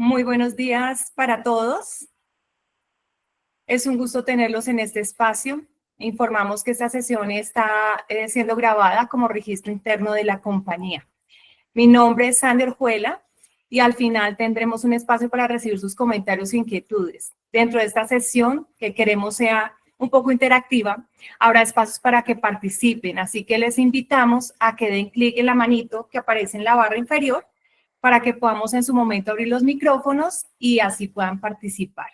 Muy buenos días para todos. Es un gusto tenerlos en este espacio. Informamos que esta sesión está siendo grabada como registro interno de la compañía. Mi nombre es Sander Orjuela y al final tendremos un espacio para recibir sus comentarios e inquietudes. Dentro de esta sesión, que queremos sea un poco interactiva, habrá espacios para que participen, así que les invitamos a que den clic en la manito que aparece en la barra inferior para que podamos en su momento abrir los micrófonos y así puedan participar.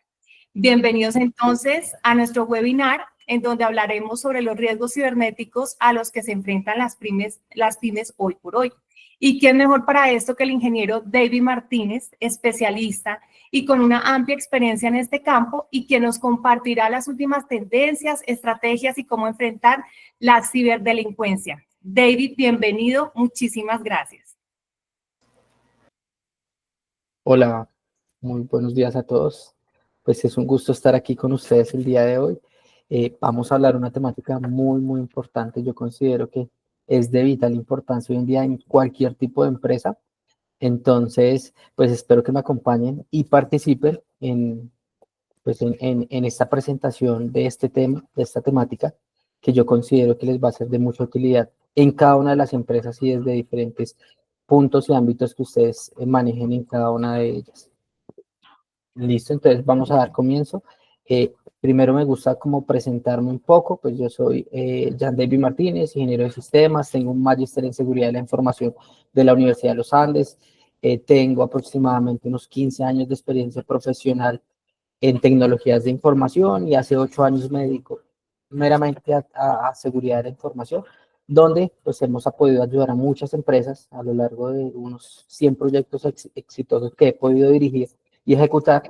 Bienvenidos entonces a nuestro webinar en donde hablaremos sobre los riesgos cibernéticos a los que se enfrentan las pymes hoy por hoy. ¿Y quién mejor para esto que el ingeniero David Martínez, especialista y con una amplia experiencia en este campo y quien nos compartirá las últimas tendencias, estrategias y cómo enfrentar la ciberdelincuencia? David, bienvenido. Muchísimas gracias. Hola, muy buenos días a todos. Pues es un gusto estar aquí con ustedes el día de hoy. Vamos a hablar de una temática muy importante. Yo considero que es de vital importancia hoy en día en cualquier tipo de empresa. Entonces, pues espero que me acompañen y participen en esta presentación de este tema, de esta temática, que yo considero que les va a ser de mucha utilidad en cada una de las empresas y desde diferentes puntos y ámbitos que ustedes manejen en cada una de ellas. Listo, entonces vamos a dar comienzo. Primero me gusta como presentarme un poco, pues yo soy Jan David Martínez, ingeniero de sistemas, tengo un magíster en seguridad de la información de la Universidad de los Andes, tengo aproximadamente unos 15 años de experiencia profesional en tecnologías de información y hace 8 años me dedico meramente a seguridad de la información, donde pues hemos podido ayudar a muchas empresas a lo largo de unos 100 proyectos exitosos que he podido dirigir y ejecutar.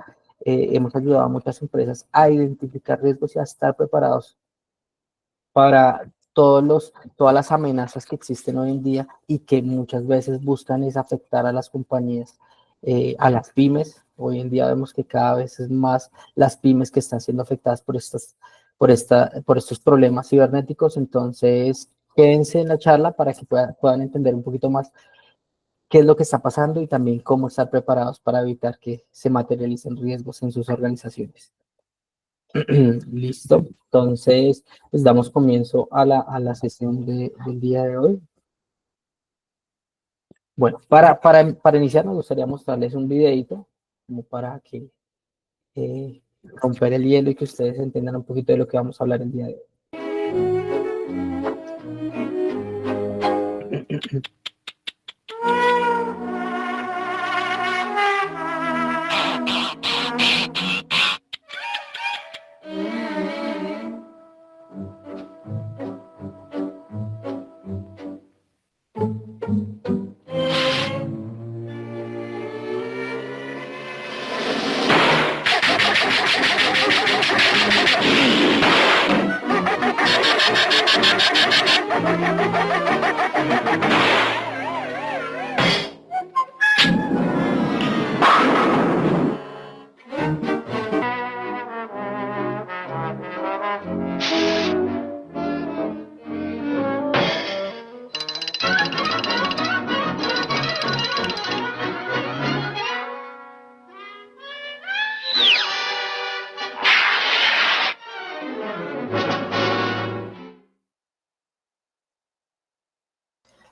Hemos ayudado a muchas empresas a identificar riesgos y a estar preparados para todas las amenazas que existen hoy en día y que muchas veces buscan es afectar a las compañías, a las pymes. Hoy en día vemos que cada vez es más las pymes que están siendo afectadas por estos problemas cibernéticos. Entonces, quédense en la charla para que puedan entender un poquito más qué es lo que está pasando y también cómo estar preparados para evitar que se materialicen riesgos en sus organizaciones. Listo, entonces pues damos comienzo a la sesión del día de hoy. Bueno, para iniciar me gustaría mostrarles un videito como para que romper el hielo y que ustedes entiendan un poquito de lo que vamos a hablar el día de hoy.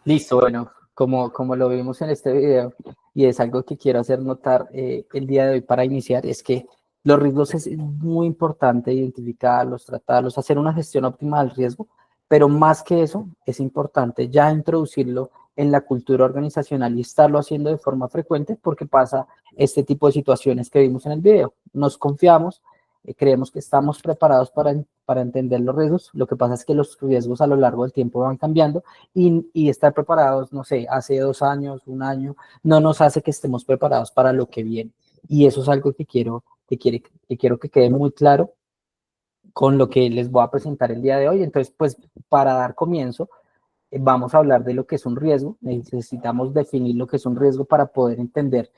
Listo, bueno, como lo vimos en este video, y es algo que quiero hacer notar el día de hoy para iniciar, es que los riesgos es muy importante identificarlos, tratarlos, hacer una gestión óptima del riesgo, pero más que eso, es importante ya introducirlo en la cultura organizacional y estarlo haciendo de forma frecuente porque pasa este tipo de situaciones que vimos en el video. Nos confiamos, creemos que estamos preparados para entender los riesgos, lo que pasa es que los riesgos a lo largo del tiempo van cambiando y estar preparados, no sé, hace 2 años, 1 año, no nos hace que estemos preparados para lo que viene. Y eso es algo que quiero que quede muy claro con lo que les voy a presentar el día de hoy. Entonces, pues, para dar comienzo, vamos a hablar de lo que es un riesgo. Necesitamos definir lo que es un riesgo para poder entender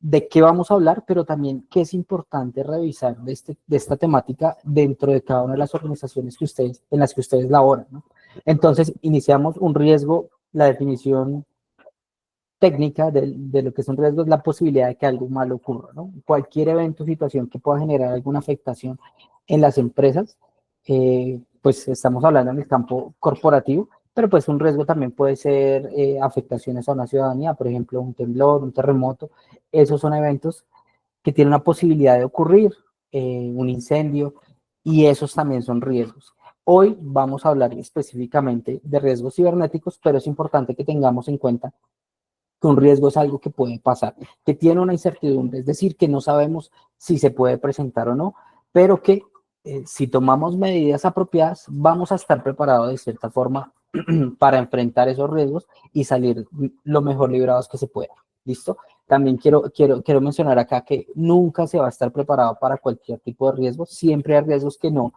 de qué vamos a hablar, pero también qué es importante revisar de esta temática dentro de cada una de las organizaciones en las que ustedes laboran, ¿no? Entonces, iniciamos un riesgo, la definición técnica de lo que son riesgos, la posibilidad de que algo malo ocurra, ¿no? Cualquier evento o situación que pueda generar alguna afectación en las empresas, pues estamos hablando en el campo corporativo, pero pues un riesgo también puede ser afectaciones a una ciudadanía, por ejemplo, un temblor, un terremoto. Esos son eventos que tienen una posibilidad de ocurrir, un incendio, y esos también son riesgos. Hoy vamos a hablar específicamente de riesgos cibernéticos, pero es importante que tengamos en cuenta que un riesgo es algo que puede pasar, que tiene una incertidumbre, es decir, que no sabemos si se puede presentar o no, pero que si tomamos medidas apropiadas, vamos a estar preparados de cierta forma para enfrentar esos riesgos y salir lo mejor librados que se pueda. ¿Listo? También quiero mencionar acá que nunca se va a estar preparado para cualquier tipo de riesgo, siempre hay riesgos que no,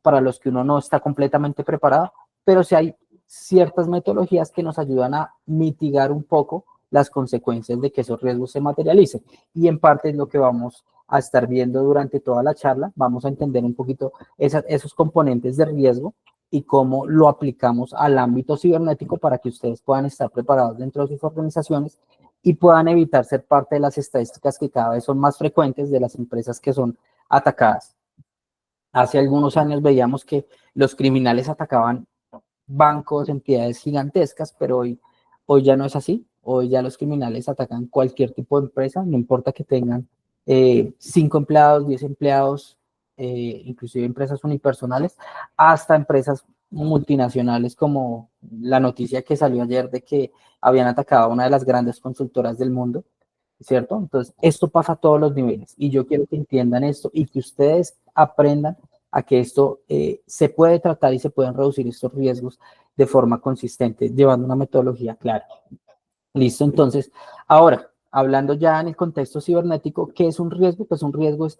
para los que uno no está completamente preparado, pero si hay ciertas metodologías que nos ayudan a mitigar un poco las consecuencias de que esos riesgos se materialicen. Y en parte es lo que vamos a estar viendo durante toda la charla. Vamos a entender un poquito esos componentes de riesgo y cómo lo aplicamos al ámbito cibernético para que ustedes puedan estar preparados dentro de sus organizaciones y puedan evitar ser parte de las estadísticas que cada vez son más frecuentes de las empresas que son atacadas. Hace algunos años veíamos que los criminales atacaban bancos, entidades gigantescas, pero hoy ya no es así. Hoy ya los criminales atacan cualquier tipo de empresa, no importa que tengan 5 empleados, 10 empleados, inclusive empresas unipersonales, hasta empresas multinacionales como la noticia que salió ayer de que habían atacado a una de las grandes consultoras del mundo, ¿cierto? Entonces, esto pasa a todos los niveles y yo quiero que entiendan esto y que ustedes aprendan a que esto se puede tratar y se pueden reducir estos riesgos de forma consistente, llevando una metodología clara. Listo, entonces, ahora, hablando ya en el contexto cibernético, ¿qué es un riesgo? Pues un riesgo es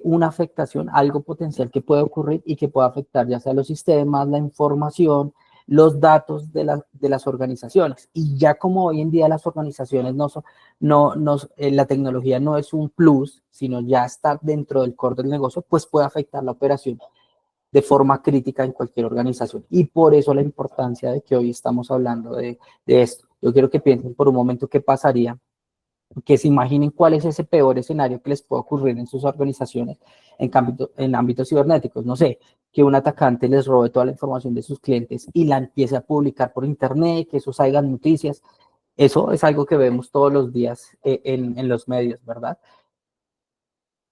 una afectación, algo potencial que puede ocurrir y que puede afectar ya sea los sistemas, la información, los datos de las organizaciones. Y ya como hoy en día las organizaciones la tecnología no es un plus, sino ya está dentro del core del negocio, pues puede afectar la operación de forma crítica en cualquier organización. Y por eso la importancia de que hoy estamos hablando de esto. Yo quiero que piensen por un momento qué pasaría, que se imaginen cuál es ese peor escenario que les puede ocurrir en sus organizaciones en ámbitos cibernéticos. No sé, que un atacante les robe toda la información de sus clientes y la empiece a publicar por internet, que eso salgan noticias. Eso es algo que vemos todos los días en los medios, ¿verdad?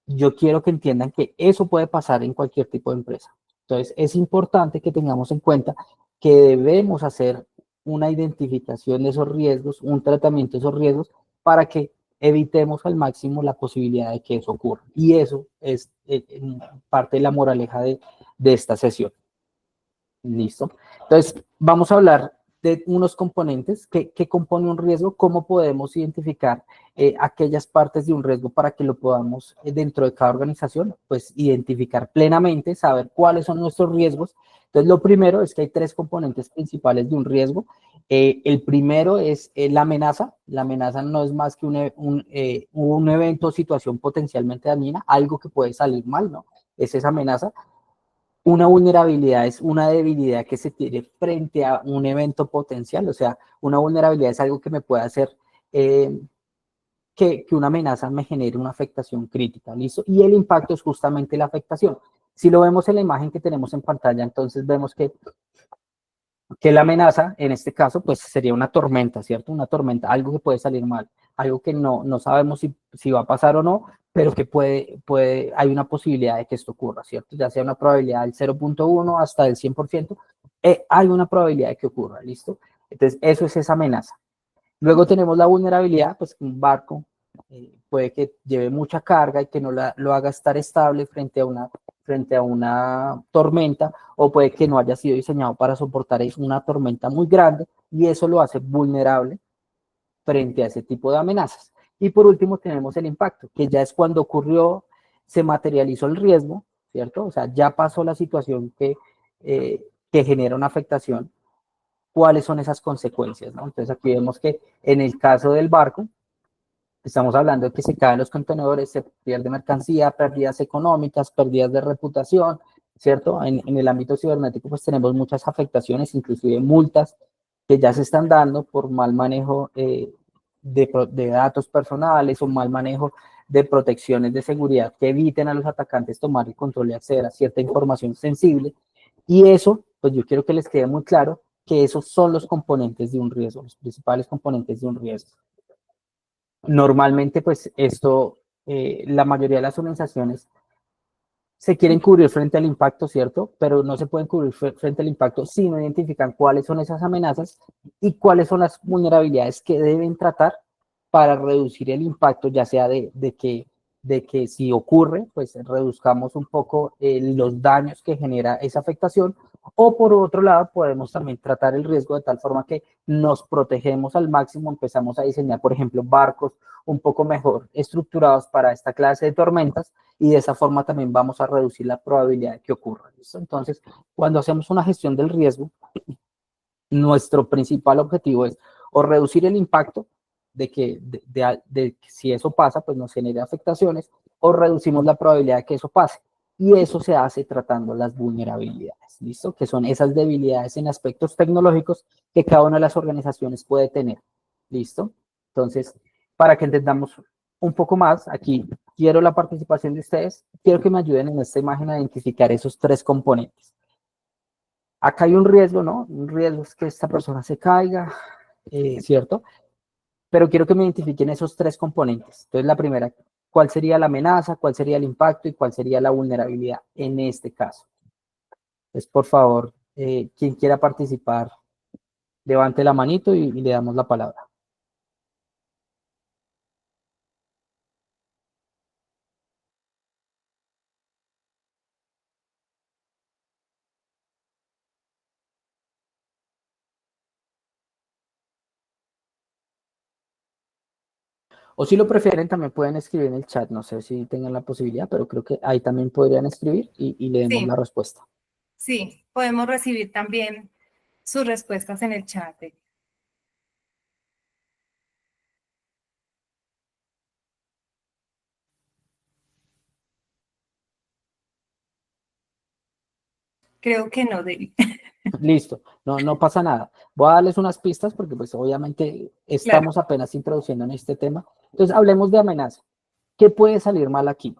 Yo quiero que entiendan que eso puede pasar en cualquier tipo de empresa. Entonces, es importante que tengamos en cuenta que debemos hacer una identificación de esos riesgos, un tratamiento de esos riesgos para que evitemos al máximo la posibilidad de que eso ocurra. Y eso es parte de la moraleja de esta sesión. Listo. Entonces, vamos a hablar de unos componentes que compone un riesgo, cómo podemos identificar aquellas partes de un riesgo para que lo podamos, dentro de cada organización, pues identificar plenamente, saber cuáles son nuestros riesgos. Entonces, lo primero es que hay 3 componentes principales de un riesgo. El primero es la amenaza. La amenaza no es más que un evento o situación potencialmente dañina, algo que puede salir mal, ¿no? Es esa amenaza. Una vulnerabilidad es una debilidad que se tiene frente a un evento potencial, o sea, una vulnerabilidad es algo que me puede hacer eh, que una amenaza me genere una afectación crítica, ¿listo? Y el impacto es justamente la afectación. Si lo vemos en la imagen que tenemos en pantalla, entonces vemos que la amenaza, en este caso, pues sería una tormenta, ¿cierto? Una tormenta, algo que puede salir mal, algo que no sabemos si va a pasar o no, pero que hay una posibilidad de que esto ocurra, ¿cierto? Ya sea una probabilidad del 0.1 hasta del 100%, hay una probabilidad de que ocurra, ¿listo? Entonces, eso es esa amenaza. Luego tenemos la vulnerabilidad, pues un barco puede que lleve mucha carga y que no lo haga estar estable frente a una tormenta, o puede que no haya sido diseñado para soportar una tormenta muy grande y eso lo hace vulnerable frente a ese tipo de amenazas. Y por último tenemos el impacto, que ya es cuando ocurrió, se materializó el riesgo, ¿cierto? O sea, ya pasó la situación que genera una afectación. ¿Cuáles son esas consecuencias, ¿no? Entonces aquí vemos que en el caso del barco, estamos hablando de que se caen los contenedores, se pierde mercancía, pérdidas económicas, pérdidas de reputación, ¿cierto? En el ámbito cibernético pues tenemos muchas afectaciones, inclusive multas que ya se están dando por mal manejo de datos personales o mal manejo de protecciones de seguridad que eviten a los atacantes tomar el control y acceder a cierta información sensible. Y eso, pues yo quiero que les quede muy claro que esos son los componentes de un riesgo, los principales componentes de un riesgo. Normalmente, pues esto, la mayoría de las organizaciones se quieren cubrir frente al impacto, ¿cierto? Pero no se pueden cubrir frente al impacto si no identifican cuáles son esas amenazas y cuáles son las vulnerabilidades que deben tratar para reducir el impacto, ya sea de que si ocurre, pues reduzcamos un poco los daños que genera esa afectación, o por otro lado, podemos también tratar el riesgo de tal forma que nos protegemos al máximo, empezamos a diseñar, por ejemplo, barcos un poco mejor estructurados para esta clase de tormentas, y de esa forma también vamos a reducir la probabilidad de que ocurra. ¿Listo? Entonces, cuando hacemos una gestión del riesgo, nuestro principal objetivo es o reducir el impacto de que si eso pasa, pues nos genere afectaciones, o reducimos la probabilidad de que eso pase. Y eso se hace tratando las vulnerabilidades, ¿listo? Que son esas debilidades en aspectos tecnológicos que cada una de las organizaciones puede tener, ¿listo? Entonces, para que entendamos un poco más, aquí quiero la participación de ustedes, quiero que me ayuden en esta imagen a identificar esos tres componentes. Acá hay un riesgo, ¿no? Un riesgo es que esta persona se caiga, ¿cierto? Pero quiero que me identifiquen esos tres componentes. Entonces, la primera, ¿cuál sería la amenaza? ¿Cuál sería el impacto? ¿Y cuál sería la vulnerabilidad en este caso? Entonces, por favor, quien quiera participar, levante la manito y le damos la palabra. O si lo prefieren, también pueden escribir en el chat. No sé si tengan la posibilidad, pero creo que ahí también podrían escribir y le demos Sí, la respuesta. sí, podemos recibir también sus respuestas en el chat. Creo que no, David. Listo, no pasa nada. Voy a darles unas pistas porque pues obviamente Claro. estamos apenas introduciendo en este tema. Entonces, hablemos de amenaza. ¿Qué puede salir mal aquí?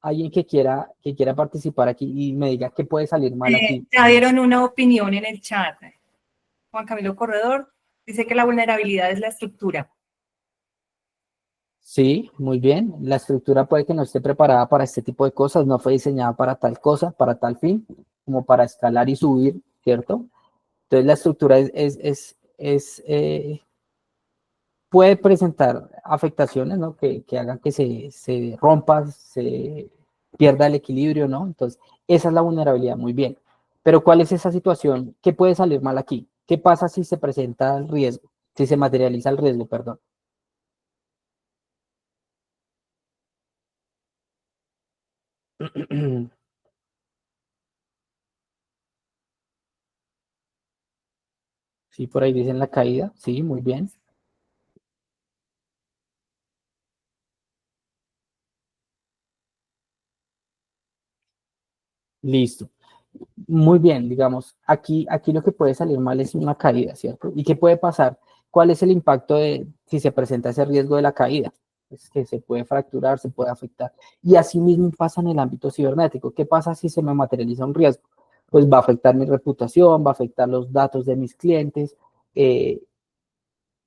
Alguien que quiera participar aquí y me diga qué puede salir mal aquí. Ya dieron una opinión en el chat. Juan Camilo Corredor dice que la vulnerabilidad es la estructura. Sí, muy bien. La estructura puede que no esté preparada para este tipo de cosas, no fue diseñada para tal cosa, para tal fin, como para escalar y subir, ¿cierto? Entonces la estructura puede presentar afectaciones, ¿no? Que hagan que se rompa, se pierda el equilibrio, ¿no? Entonces, esa es la vulnerabilidad, muy bien. Pero ¿cuál es esa situación? ¿Qué puede salir mal aquí? ¿Qué pasa si se presenta el riesgo? Si se materializa el riesgo, perdón. Sí, por ahí dicen la caída. Sí, muy bien. Listo. Muy bien, digamos, aquí lo que puede salir mal es una caída, ¿cierto? ¿Y qué puede pasar? ¿Cuál es el impacto de si se presenta ese riesgo de la caída? Es que se puede fracturar, se puede afectar. Y así mismo pasa en el ámbito cibernético. ¿Qué pasa si se me materializa un riesgo? Pues va a afectar mi reputación, va a afectar los datos de mis clientes, eh,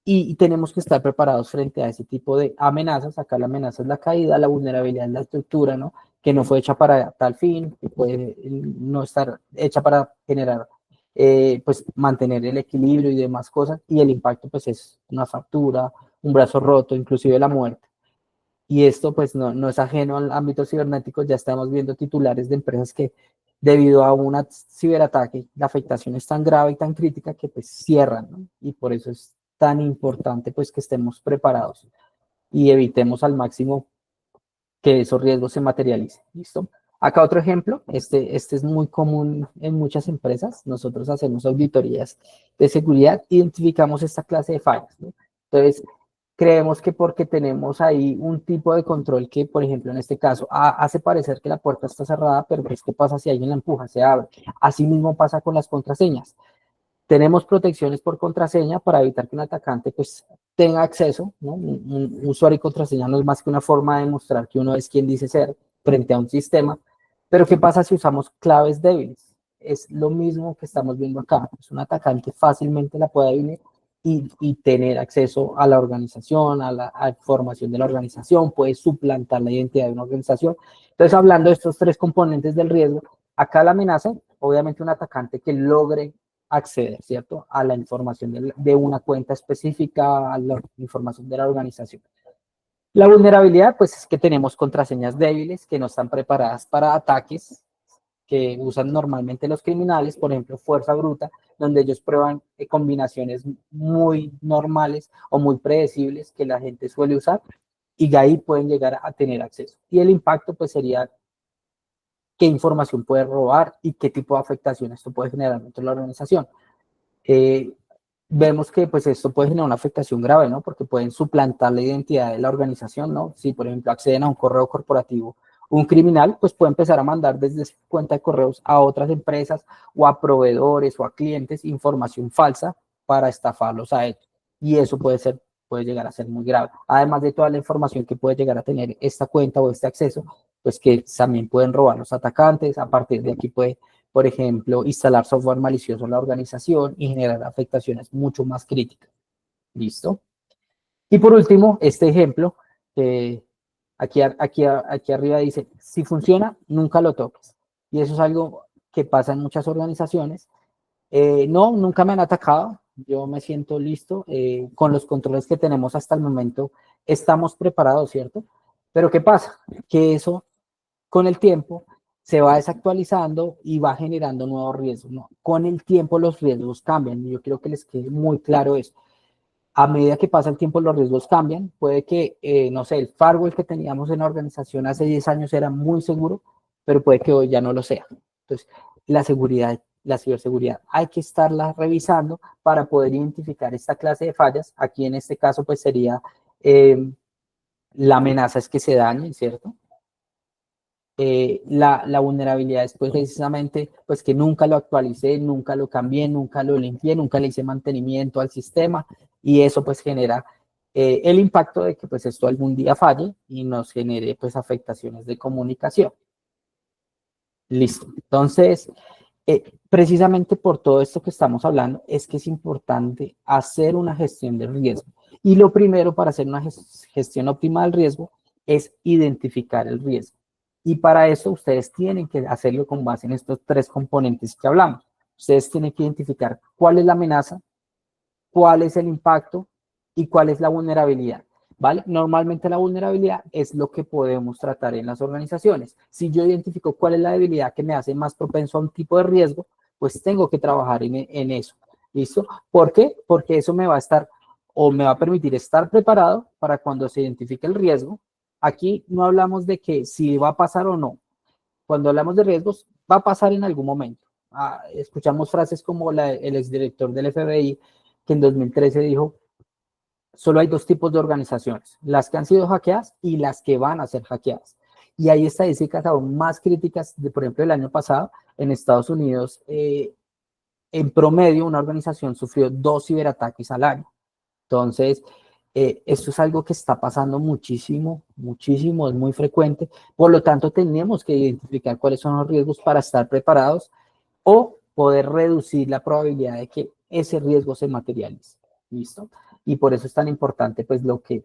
y tenemos que estar preparados frente a ese tipo de amenazas. Acá la amenaza es la caída, la vulnerabilidad es la estructura, ¿no? Que no fue hecha para tal fin, que puede no estar hecha para generar, pues mantener el equilibrio y demás cosas, y el impacto pues es una fractura, un brazo roto, inclusive la muerte. Y esto pues no es ajeno al ámbito cibernético, ya estamos viendo titulares de empresas que debido a un ciberataque, la afectación es tan grave y tan crítica que pues cierran, ¿no? Y por eso es tan importante pues que estemos preparados y evitemos al máximo que esos riesgos se materialicen, ¿listo? Acá otro ejemplo, este es muy común en muchas empresas, nosotros hacemos auditorías de seguridad, identificamos esta clase de fallas, ¿no? Entonces, creemos que porque tenemos ahí un tipo de control que, por ejemplo, en este caso, hace parecer que la puerta está cerrada, pero pues, ¿qué pasa si alguien la empuja? Se abre. Así mismo pasa con las contraseñas. Tenemos protecciones por contraseña para evitar que un atacante pues tenga acceso, ¿no? Un usuario y contraseña no es más que una forma de demostrar que uno es quien dice ser frente a un sistema. Pero ¿qué pasa si usamos claves débiles? Es lo mismo que estamos viendo acá. Es un atacante fácilmente la puede venir y tener acceso a la organización, a la información de la organización, puede suplantar la identidad de una organización. Entonces, hablando de estos tres componentes del riesgo, acá la amenaza, obviamente un atacante que logre acceder, ¿cierto? A la información de una cuenta específica, a la información de la organización. La vulnerabilidad, pues es que tenemos contraseñas débiles que no están preparadas para ataques que usan normalmente los criminales, por ejemplo, fuerza bruta, donde ellos prueban combinaciones muy normales o muy predecibles que la gente suele usar y de ahí pueden llegar a tener acceso. Y el impacto, pues sería qué información puede robar y qué tipo de afectación esto puede generar dentro de la organización. Eh, Vemos que pues esto puede generar una afectación grave, ¿no? Porque pueden suplantar la identidad de la organización, ¿no? Si, por ejemplo, acceden a un correo corporativo, un criminal, pues puede empezar a mandar desde su cuenta de correos a otras empresas o a proveedores o a clientes información falsa para estafarlos a ellos. Y eso puede llegar a ser muy grave. Además de toda la información que puede llegar a tener esta cuenta o este acceso, pues que también pueden robar los atacantes. A partir de aquí puede, por ejemplo, instalar software malicioso en la organización y generar afectaciones mucho más críticas. ¿Listo? Y por último, este ejemplo, aquí arriba dice, si funciona, nunca lo toques. Y eso es algo que pasa en muchas organizaciones. No, nunca me han atacado. Yo me siento listo. Con los controles que tenemos hasta el momento, estamos preparados, ¿cierto? Pero ¿qué pasa? Que eso con el tiempo se va desactualizando y va generando nuevos riesgos, ¿no? Con el tiempo los riesgos cambian y yo quiero que les quede muy claro eso. A medida que pasa el tiempo los riesgos cambian, puede que, no sé, el firewall que teníamos en la organización hace 10 años era muy seguro, pero puede que hoy ya no lo sea. Entonces, la seguridad, la ciberseguridad, hay que estarla revisando para poder identificar esta clase de fallas. Aquí en este caso, pues sería la amenaza es que se dañen, ¿cierto? La vulnerabilidad es pues precisamente pues que nunca lo actualicé, nunca lo cambié, nunca lo limpié, nunca le hice mantenimiento al sistema y eso pues genera el impacto de que pues esto algún día falle y nos genere pues afectaciones de comunicación. Listo. Entonces, precisamente por todo esto que estamos hablando es que es importante hacer una gestión del riesgo. Y lo primero para hacer una gestión óptima del riesgo es identificar el riesgo. Y para eso ustedes tienen que hacerlo con base en estos tres componentes que hablamos. Ustedes tienen que identificar cuál es la amenaza, cuál es el impacto y cuál es la vulnerabilidad. ¿Vale? Normalmente la vulnerabilidad es lo que podemos tratar en las organizaciones. Si yo identifico cuál es la debilidad que me hace más propenso a un tipo de riesgo, pues tengo que trabajar en eso. ¿Listo? ¿Por qué? Porque eso me va a estar o me va a permitir estar preparado para cuando se identifique el riesgo. Aquí no hablamos de que si va a pasar o no. Cuando hablamos de riesgos, va a pasar en algún momento. Escuchamos frases como el exdirector del FBI que en 2013 dijo, solo hay dos tipos de organizaciones, las que han sido hackeadas y las que van a ser hackeadas. Y hay estadísticas aún más críticas, por ejemplo, el año pasado en Estados Unidos, en promedio una organización sufrió 2 ciberataques al año. Entonces, esto es algo que está pasando muchísimo, muchísimo, es muy frecuente. Por lo tanto, tenemos que identificar cuáles son los riesgos para estar preparados o poder reducir la probabilidad de que ese riesgo se materialice. ¿Listo? Y por eso es tan importante pues lo que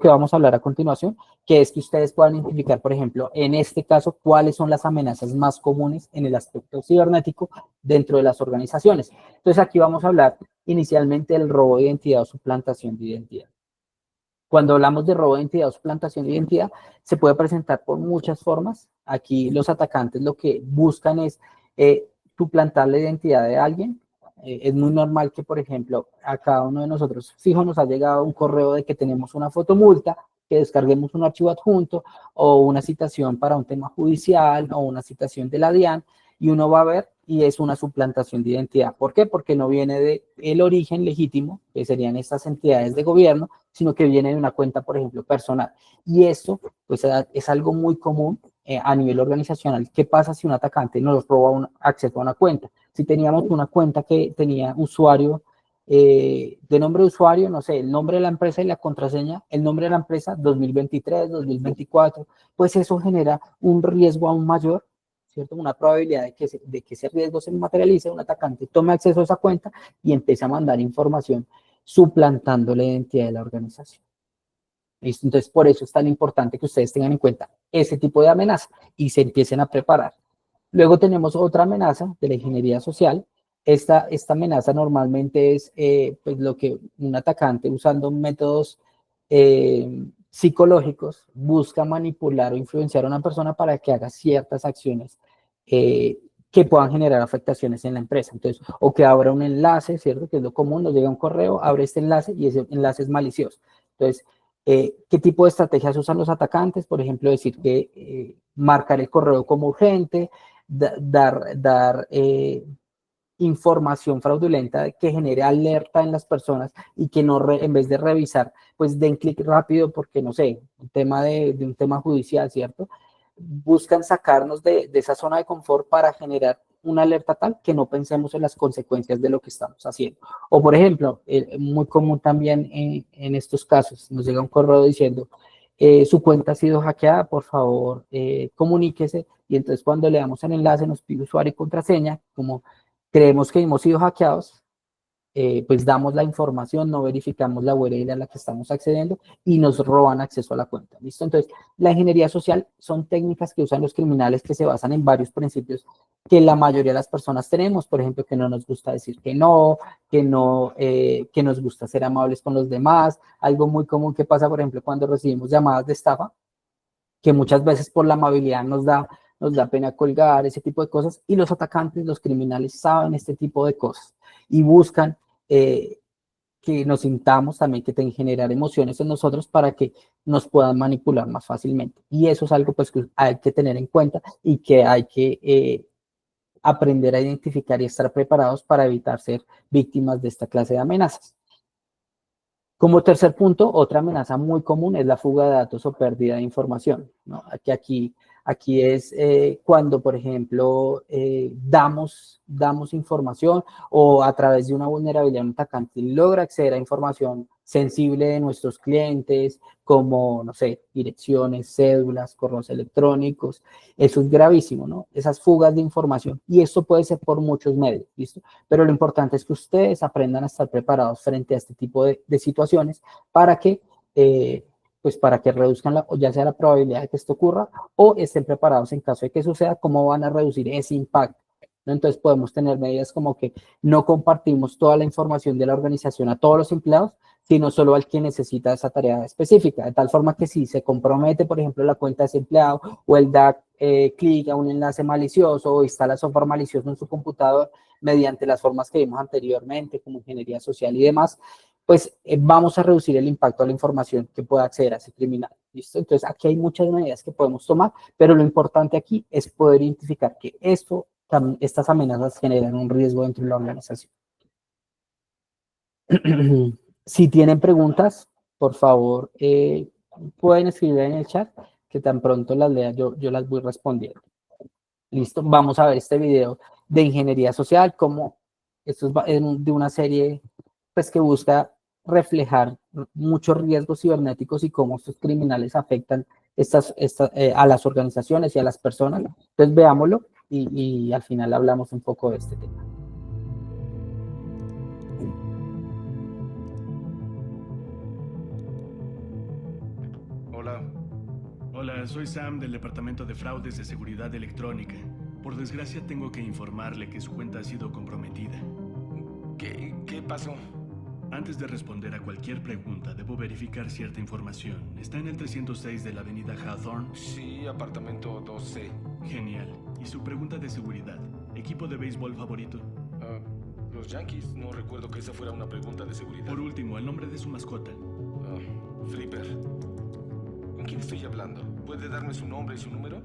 vamos a hablar a continuación, que es que ustedes puedan identificar, por ejemplo, en este caso, cuáles son las amenazas más comunes en el aspecto cibernético dentro de las organizaciones. Entonces aquí vamos a hablar inicialmente del robo de identidad o suplantación de identidad. Cuando hablamos de robo de identidad o suplantación de identidad, se puede presentar por muchas formas. Aquí los atacantes lo que buscan es suplantar la identidad de alguien. Es muy normal que, por ejemplo, a cada uno de nosotros, fijo, nos ha llegado un correo de que tenemos una fotomulta, que descarguemos un archivo adjunto o una citación para un tema judicial o una citación de la DIAN y uno va a ver y es una suplantación de identidad. ¿Por qué? Porque no viene del origen legítimo, que serían estas entidades de gobierno, sino que viene de una cuenta, por ejemplo, personal. Y esto pues, es algo muy común a nivel organizacional. ¿Qué pasa si un atacante nos roba un acceso a una cuenta? Si teníamos una cuenta que tenía usuario, de nombre de usuario, no sé, el nombre de la empresa y la contraseña, el nombre de la empresa 2023, 2024, pues eso genera un riesgo aún mayor, ¿cierto? Una probabilidad de que ese riesgo se materialice, un atacante tome acceso a esa cuenta y empiece a mandar información suplantando la identidad de la organización. ¿Listo? Entonces, por eso es tan importante que ustedes tengan en cuenta ese tipo de amenaza y se empiecen a preparar. Luego tenemos otra amenaza de la ingeniería social. Esta amenaza normalmente es pues lo que un atacante usando métodos psicológicos busca manipular o influenciar a una persona para que haga ciertas acciones que puedan generar afectaciones en la empresa. Entonces, o que abra un enlace, ¿cierto? Que es lo común, nos llega un correo, abre este enlace y ese enlace es malicioso. Entonces, ¿qué tipo de estrategias usan los atacantes? Por ejemplo, decir que marcar el correo como urgente, dar información fraudulenta que genere alerta en las personas y que no en vez de revisar, pues den clic rápido porque, no sé, un tema de un tema judicial, ¿cierto? Buscan sacarnos de esa zona de confort para generar una alerta tal que no pensemos en las consecuencias de lo que estamos haciendo. O, por ejemplo, muy común también en estos casos, nos llega un correo diciendo, su cuenta ha sido hackeada, por favor, comuníquese. Y entonces cuando le damos el enlace nos pide usuario y contraseña, como creemos que hemos sido hackeados, pues damos la información, no verificamos la URL a la que estamos accediendo y nos roban acceso a la cuenta. ¿Listo? Entonces, la ingeniería social son técnicas que usan los criminales que se basan en varios principios que la mayoría de las personas tenemos, por ejemplo, que no nos gusta decir que no, que nos gusta ser amables con los demás. Algo muy común que pasa, por ejemplo, cuando recibimos llamadas de estafa, que muchas veces por la amabilidad nos da pena colgar, ese tipo de cosas, y los atacantes, los criminales saben este tipo de cosas y buscan que nos sintamos también, que tengan generar emociones en nosotros para que nos puedan manipular más fácilmente. Y eso es algo pues que hay que tener en cuenta y que hay que aprender a identificar y estar preparados para evitar ser víctimas de esta clase de amenazas. Como tercer punto, otra amenaza muy común es la fuga de datos o pérdida de información, ¿no? Aquí es cuando, por ejemplo, damos información o a través de una vulnerabilidad un atacante logra acceder a información sensible de nuestros clientes, como, no sé, direcciones, cédulas, correos electrónicos. Eso es gravísimo, ¿no? Esas fugas de información. Y esto puede ser por muchos medios, ¿listo? Pero lo importante es que ustedes aprendan a estar preparados frente a este tipo de situaciones para que, pues para que reduzcan ya sea la probabilidad de que esto ocurra o estén preparados en caso de que suceda, cómo van a reducir ese impacto. ¿No? Entonces podemos tener medidas como que no compartimos toda la información de la organización a todos los empleados, sino solo al que necesita esa tarea específica, de tal forma que si se compromete, por ejemplo, la cuenta de ese empleado o él da clic a un enlace malicioso o instala software malicioso en su computador mediante las formas que vimos anteriormente, como ingeniería social y demás, pues vamos a reducir el impacto a la información que pueda acceder a ese criminal. ¿Listo? Entonces, aquí hay muchas medidas que podemos tomar, pero lo importante aquí es poder identificar que estas amenazas generan un riesgo dentro de la organización. Si tienen preguntas, por favor, pueden escribir en el chat, que tan pronto las lea, yo las voy respondiendo. Listo, vamos a ver este video de ingeniería social, como esto es de una serie pues, que busca reflejar muchos riesgos cibernéticos y cómo estos criminales afectan a las organizaciones y a las personas. Entonces veámoslo y al final hablamos un poco de este tema. Hola. Hola, soy Sam del Departamento de Fraudes de Seguridad Electrónica. Por desgracia tengo que informarle que su cuenta ha sido comprometida. ¿Qué pasó? Antes de responder a cualquier pregunta, debo verificar cierta información. ¿Está en el 306 de la avenida Hawthorne? Sí, apartamento 2C. Genial. ¿Y su pregunta de seguridad? ¿Equipo de béisbol favorito? Los Yankees. No recuerdo que esa fuera una pregunta de seguridad. Por último, el nombre de su mascota. Flipper. ¿Con quién estoy hablando? ¿Puede darme su nombre y su número?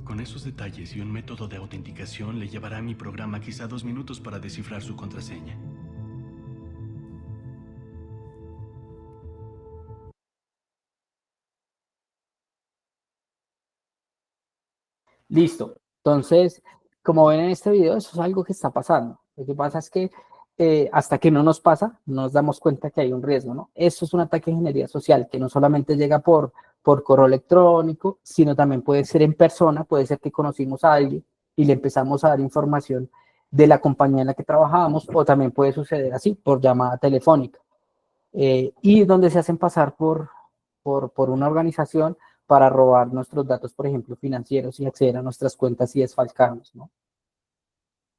Con esos detalles y un método de autenticación le llevará a mi programa quizá 2 minutos para descifrar su contraseña. Listo. Entonces, como ven en este video, eso es algo que está pasando. Lo que pasa es que hasta que no nos pasa, nos damos cuenta que hay un riesgo, ¿no? Esto es un ataque de ingeniería social que no solamente llega por correo electrónico, sino también puede ser en persona, puede ser que conocimos a alguien y le empezamos a dar información de la compañía en la que trabajamos, o también puede suceder así, por llamada telefónica. Y donde se hacen pasar por una organización para robar nuestros datos, por ejemplo, financieros y acceder a nuestras cuentas y desfalcarnos, ¿no?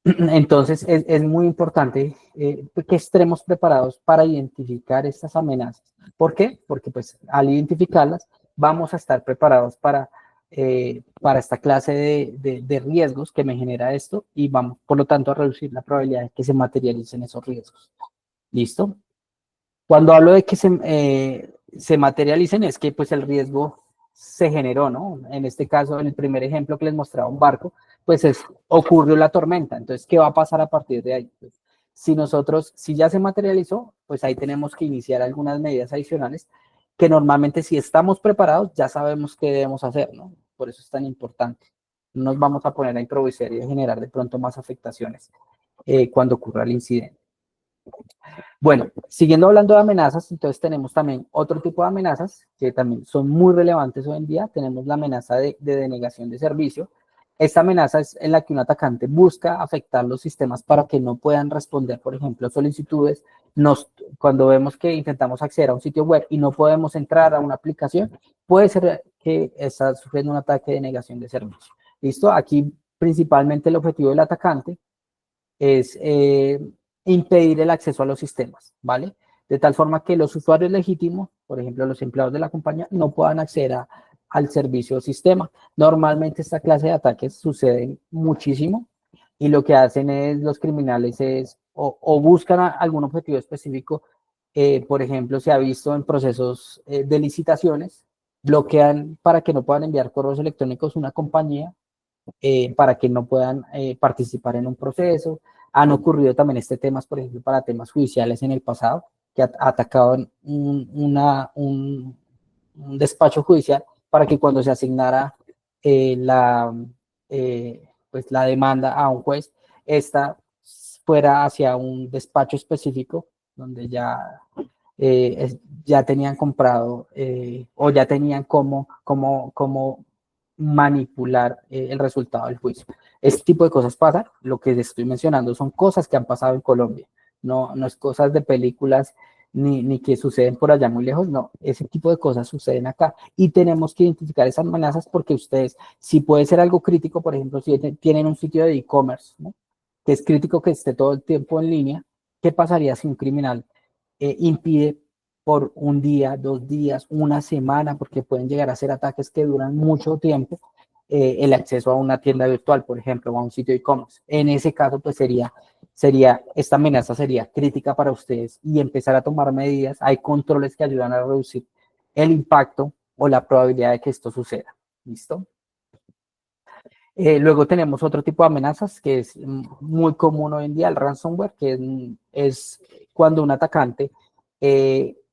Entonces, es muy importante que estemos preparados para identificar estas amenazas. ¿Por qué? Porque pues al identificarlas vamos a estar preparados para esta clase de riesgos que me genera esto y vamos, por lo tanto, a reducir la probabilidad de que se materialicen esos riesgos. ¿Listo? Cuando hablo de que se materialicen es que pues el riesgo se generó, ¿no? En este caso, en el primer ejemplo que les mostraba un barco, pues ocurrió la tormenta. Entonces, ¿qué va a pasar a partir de ahí? Pues, si ya se materializó, pues ahí tenemos que iniciar algunas medidas adicionales que normalmente si estamos preparados ya sabemos qué debemos hacer, ¿no? Por eso es tan importante. No nos vamos a poner a improvisar y a generar de pronto más afectaciones cuando ocurra el incidente. Bueno, siguiendo hablando de amenazas, entonces tenemos también otro tipo de amenazas que también son muy relevantes hoy en día. Tenemos la amenaza de denegación de servicio. Esta amenaza es en la que un atacante busca afectar los sistemas para que no puedan responder, por ejemplo, solicitudes. Cuando vemos que intentamos acceder a un sitio web y no podemos entrar a una aplicación, puede ser que está sufriendo un ataque de denegación de servicio. ¿Listo? Aquí principalmente el objetivo del atacante es impedir el acceso a los sistemas, ¿vale? De tal forma que los usuarios legítimos, por ejemplo, los empleados de la compañía, no puedan acceder al servicio o sistema. Normalmente esta clase de ataques suceden muchísimo y lo que hacen es los criminales o buscan algún objetivo específico. Por ejemplo, se ha visto en procesos de licitaciones, bloquean para que no puedan enviar correos electrónicos una compañía para que no puedan participar en un proceso. Han ocurrido también temas, por ejemplo, para temas judiciales en el pasado, que atacaban un despacho judicial para que cuando se asignara pues la demanda a un juez, esta fuera hacia un despacho específico donde ya tenían comprado o ya tenían cómo manipular el resultado del juicio. Este tipo de cosas pasan. Lo que les estoy mencionando son cosas que han pasado en Colombia. No es cosas de películas ni que suceden por allá muy lejos. No, ese tipo de cosas suceden acá. Y tenemos que identificar esas amenazas porque ustedes, si puede ser algo crítico, por ejemplo, si tienen un sitio de e-commerce, ¿no?, que es crítico que esté todo el tiempo en línea, ¿qué pasaría si un criminal impide por un día, 2 días, una semana, porque pueden llegar a ser ataques que duran mucho tiempo, el acceso a una tienda virtual, por ejemplo, o a un sitio de e-commerce? En ese caso, pues esta amenaza sería crítica para ustedes y empezar a tomar medidas. Hay controles que ayudan a reducir el impacto o la probabilidad de que esto suceda. ¿Listo? Luego tenemos otro tipo de amenazas que es muy común hoy en día, el ransomware, que es cuando un atacante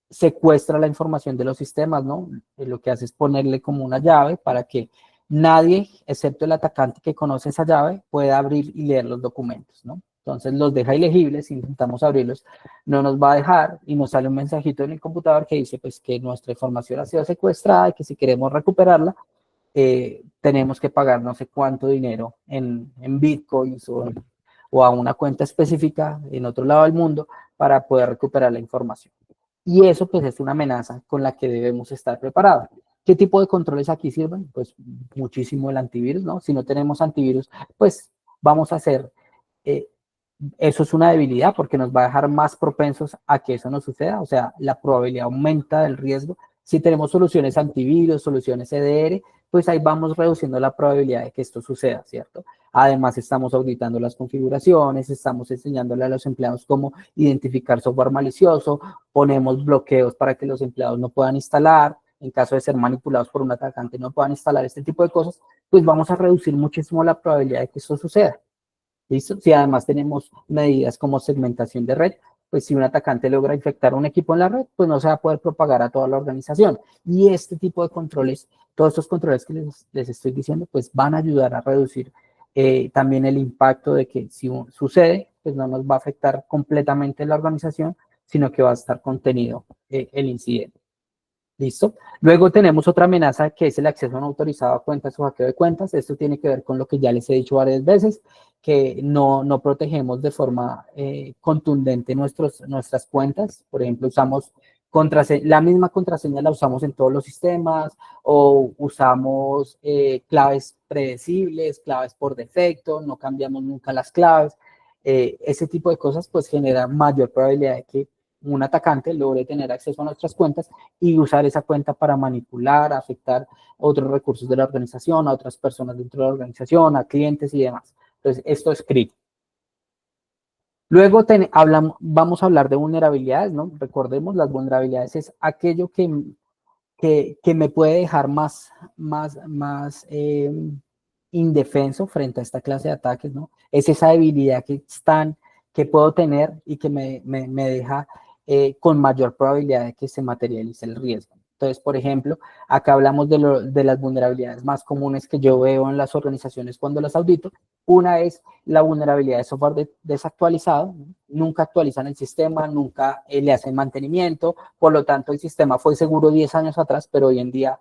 secuestra la información de los sistemas, ¿no? Lo que hace es ponerle como una llave para que nadie, excepto el atacante que conoce esa llave, pueda abrir y leer los documentos, ¿no? Entonces los deja ilegibles, si intentamos abrirlos, no nos va a dejar y nos sale un mensajito en el computador que dice pues que nuestra información ha sido secuestrada y que si queremos recuperarla, tenemos que pagar no sé cuánto dinero en bitcoins o a una cuenta específica en otro lado del mundo para poder recuperar la información. Y eso pues es una amenaza con la que debemos estar preparados. ¿Qué tipo de controles aquí sirven? Pues muchísimo el antivirus, ¿no? Si no tenemos antivirus, pues vamos a hacer, eso es una debilidad porque nos va a dejar más propensos a que eso nos suceda, o sea, la probabilidad aumenta del riesgo. Si tenemos soluciones antivirus, soluciones EDR, pues ahí vamos reduciendo la probabilidad de que esto suceda, ¿cierto? Además, estamos auditando las configuraciones, estamos enseñándole a los empleados cómo identificar software malicioso, ponemos bloqueos para que los empleados no puedan instalar, en caso de ser manipulados por un atacante no puedan instalar este tipo de cosas, pues vamos a reducir muchísimo la probabilidad de que esto suceda. ¿Listo? Si además tenemos medidas como segmentación de red, pues si un atacante logra infectar un equipo en la red, pues no se va a poder propagar a toda la organización. Y este tipo de controles, todos estos controles que les estoy diciendo, pues van a ayudar a reducir También el impacto de que si sucede, pues no nos va a afectar completamente la organización, sino que va a estar contenido el incidente. ¿Listo? Luego tenemos otra amenaza que es el acceso no autorizado a cuentas o hackeo de cuentas. Esto tiene que ver con lo que ya les he dicho varias veces, que no protegemos de forma contundente nuestras cuentas. Por ejemplo, usamos la misma contraseña la usamos en todos los sistemas o usamos claves predecibles, claves por defecto, no cambiamos nunca las claves. Ese tipo de cosas pues genera mayor probabilidad de que un atacante logre tener acceso a nuestras cuentas y usar esa cuenta para manipular, afectar otros recursos de la organización, a otras personas dentro de la organización, a clientes y demás. Entonces, esto es crítico. Luego vamos a hablar de vulnerabilidades, ¿no? Recordemos, las vulnerabilidades es aquello que me puede dejar más indefenso frente a esta clase de ataques, ¿no? Es esa debilidad que puedo tener y que me deja con mayor probabilidad de que se materialice el riesgo. Entonces, por ejemplo, acá hablamos de las vulnerabilidades más comunes que yo veo en las organizaciones cuando las audito. Una es la vulnerabilidad de software desactualizado, ¿no? Nunca actualizan el sistema, nunca le hacen mantenimiento, por lo tanto el sistema fue seguro 10 años atrás, pero hoy en día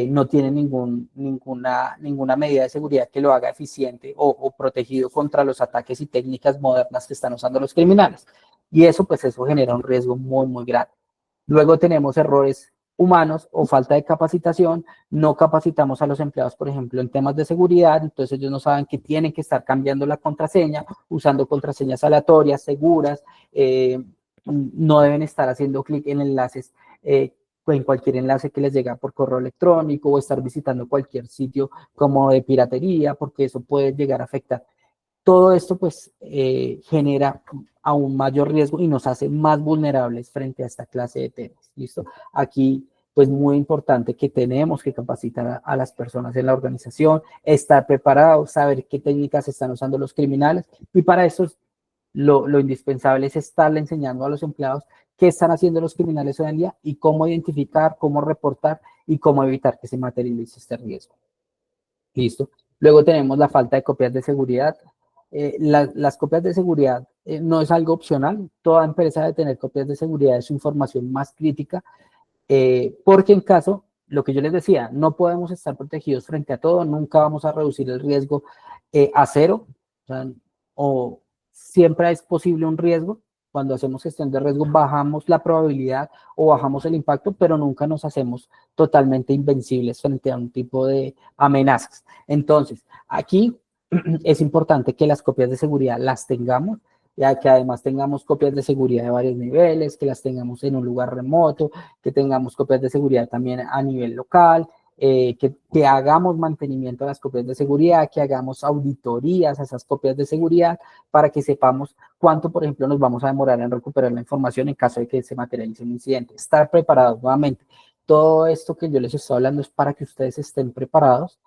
no tiene ninguna medida de seguridad que lo haga eficiente o protegido contra los ataques y técnicas modernas que están usando los criminales. Y eso, pues eso genera un riesgo muy, muy grande. Luego tenemos errores humanos o falta de capacitación. No capacitamos a los empleados, por ejemplo, en temas de seguridad, entonces ellos no saben que tienen que estar cambiando la contraseña, usando contraseñas aleatorias, seguras, no deben estar haciendo clic en enlaces, en cualquier enlace que les llega por correo electrónico o estar visitando cualquier sitio como de piratería, porque eso puede llegar a afectar. Todo esto pues genera aún mayor riesgo y nos hace más vulnerables frente a esta clase de temas. ¿Listo? Aquí pues muy importante que tenemos que capacitar a las personas en la organización, estar preparados, saber qué técnicas están usando los criminales y para eso lo indispensable es estarle enseñando a los empleados qué están haciendo los criminales hoy en día y cómo identificar, cómo reportar y cómo evitar que se materialice este riesgo. ¿Listo? Luego tenemos la falta de copias de seguridad. Las copias de seguridad no es algo opcional. Toda empresa debe tener copias de seguridad de su información más crítica, porque en caso, lo que yo les decía, no podemos estar protegidos frente a todo, nunca vamos a reducir el riesgo a cero, o siempre es posible un riesgo. Cuando hacemos gestión de riesgo bajamos la probabilidad o bajamos el impacto, pero nunca nos hacemos totalmente invencibles frente a un tipo de amenazas. Entonces, aquí es importante que las copias de seguridad las tengamos, ya que además tengamos copias de seguridad de varios niveles, que las tengamos en un lugar remoto, que tengamos copias de seguridad también a nivel local, que hagamos mantenimiento a las copias de seguridad, que hagamos auditorías a esas copias de seguridad para que sepamos cuánto, por ejemplo, nos vamos a demorar en recuperar la información en caso de que se materialice un incidente. Estar preparados nuevamente. Todo esto que yo les estoy hablando es para que ustedes estén preparados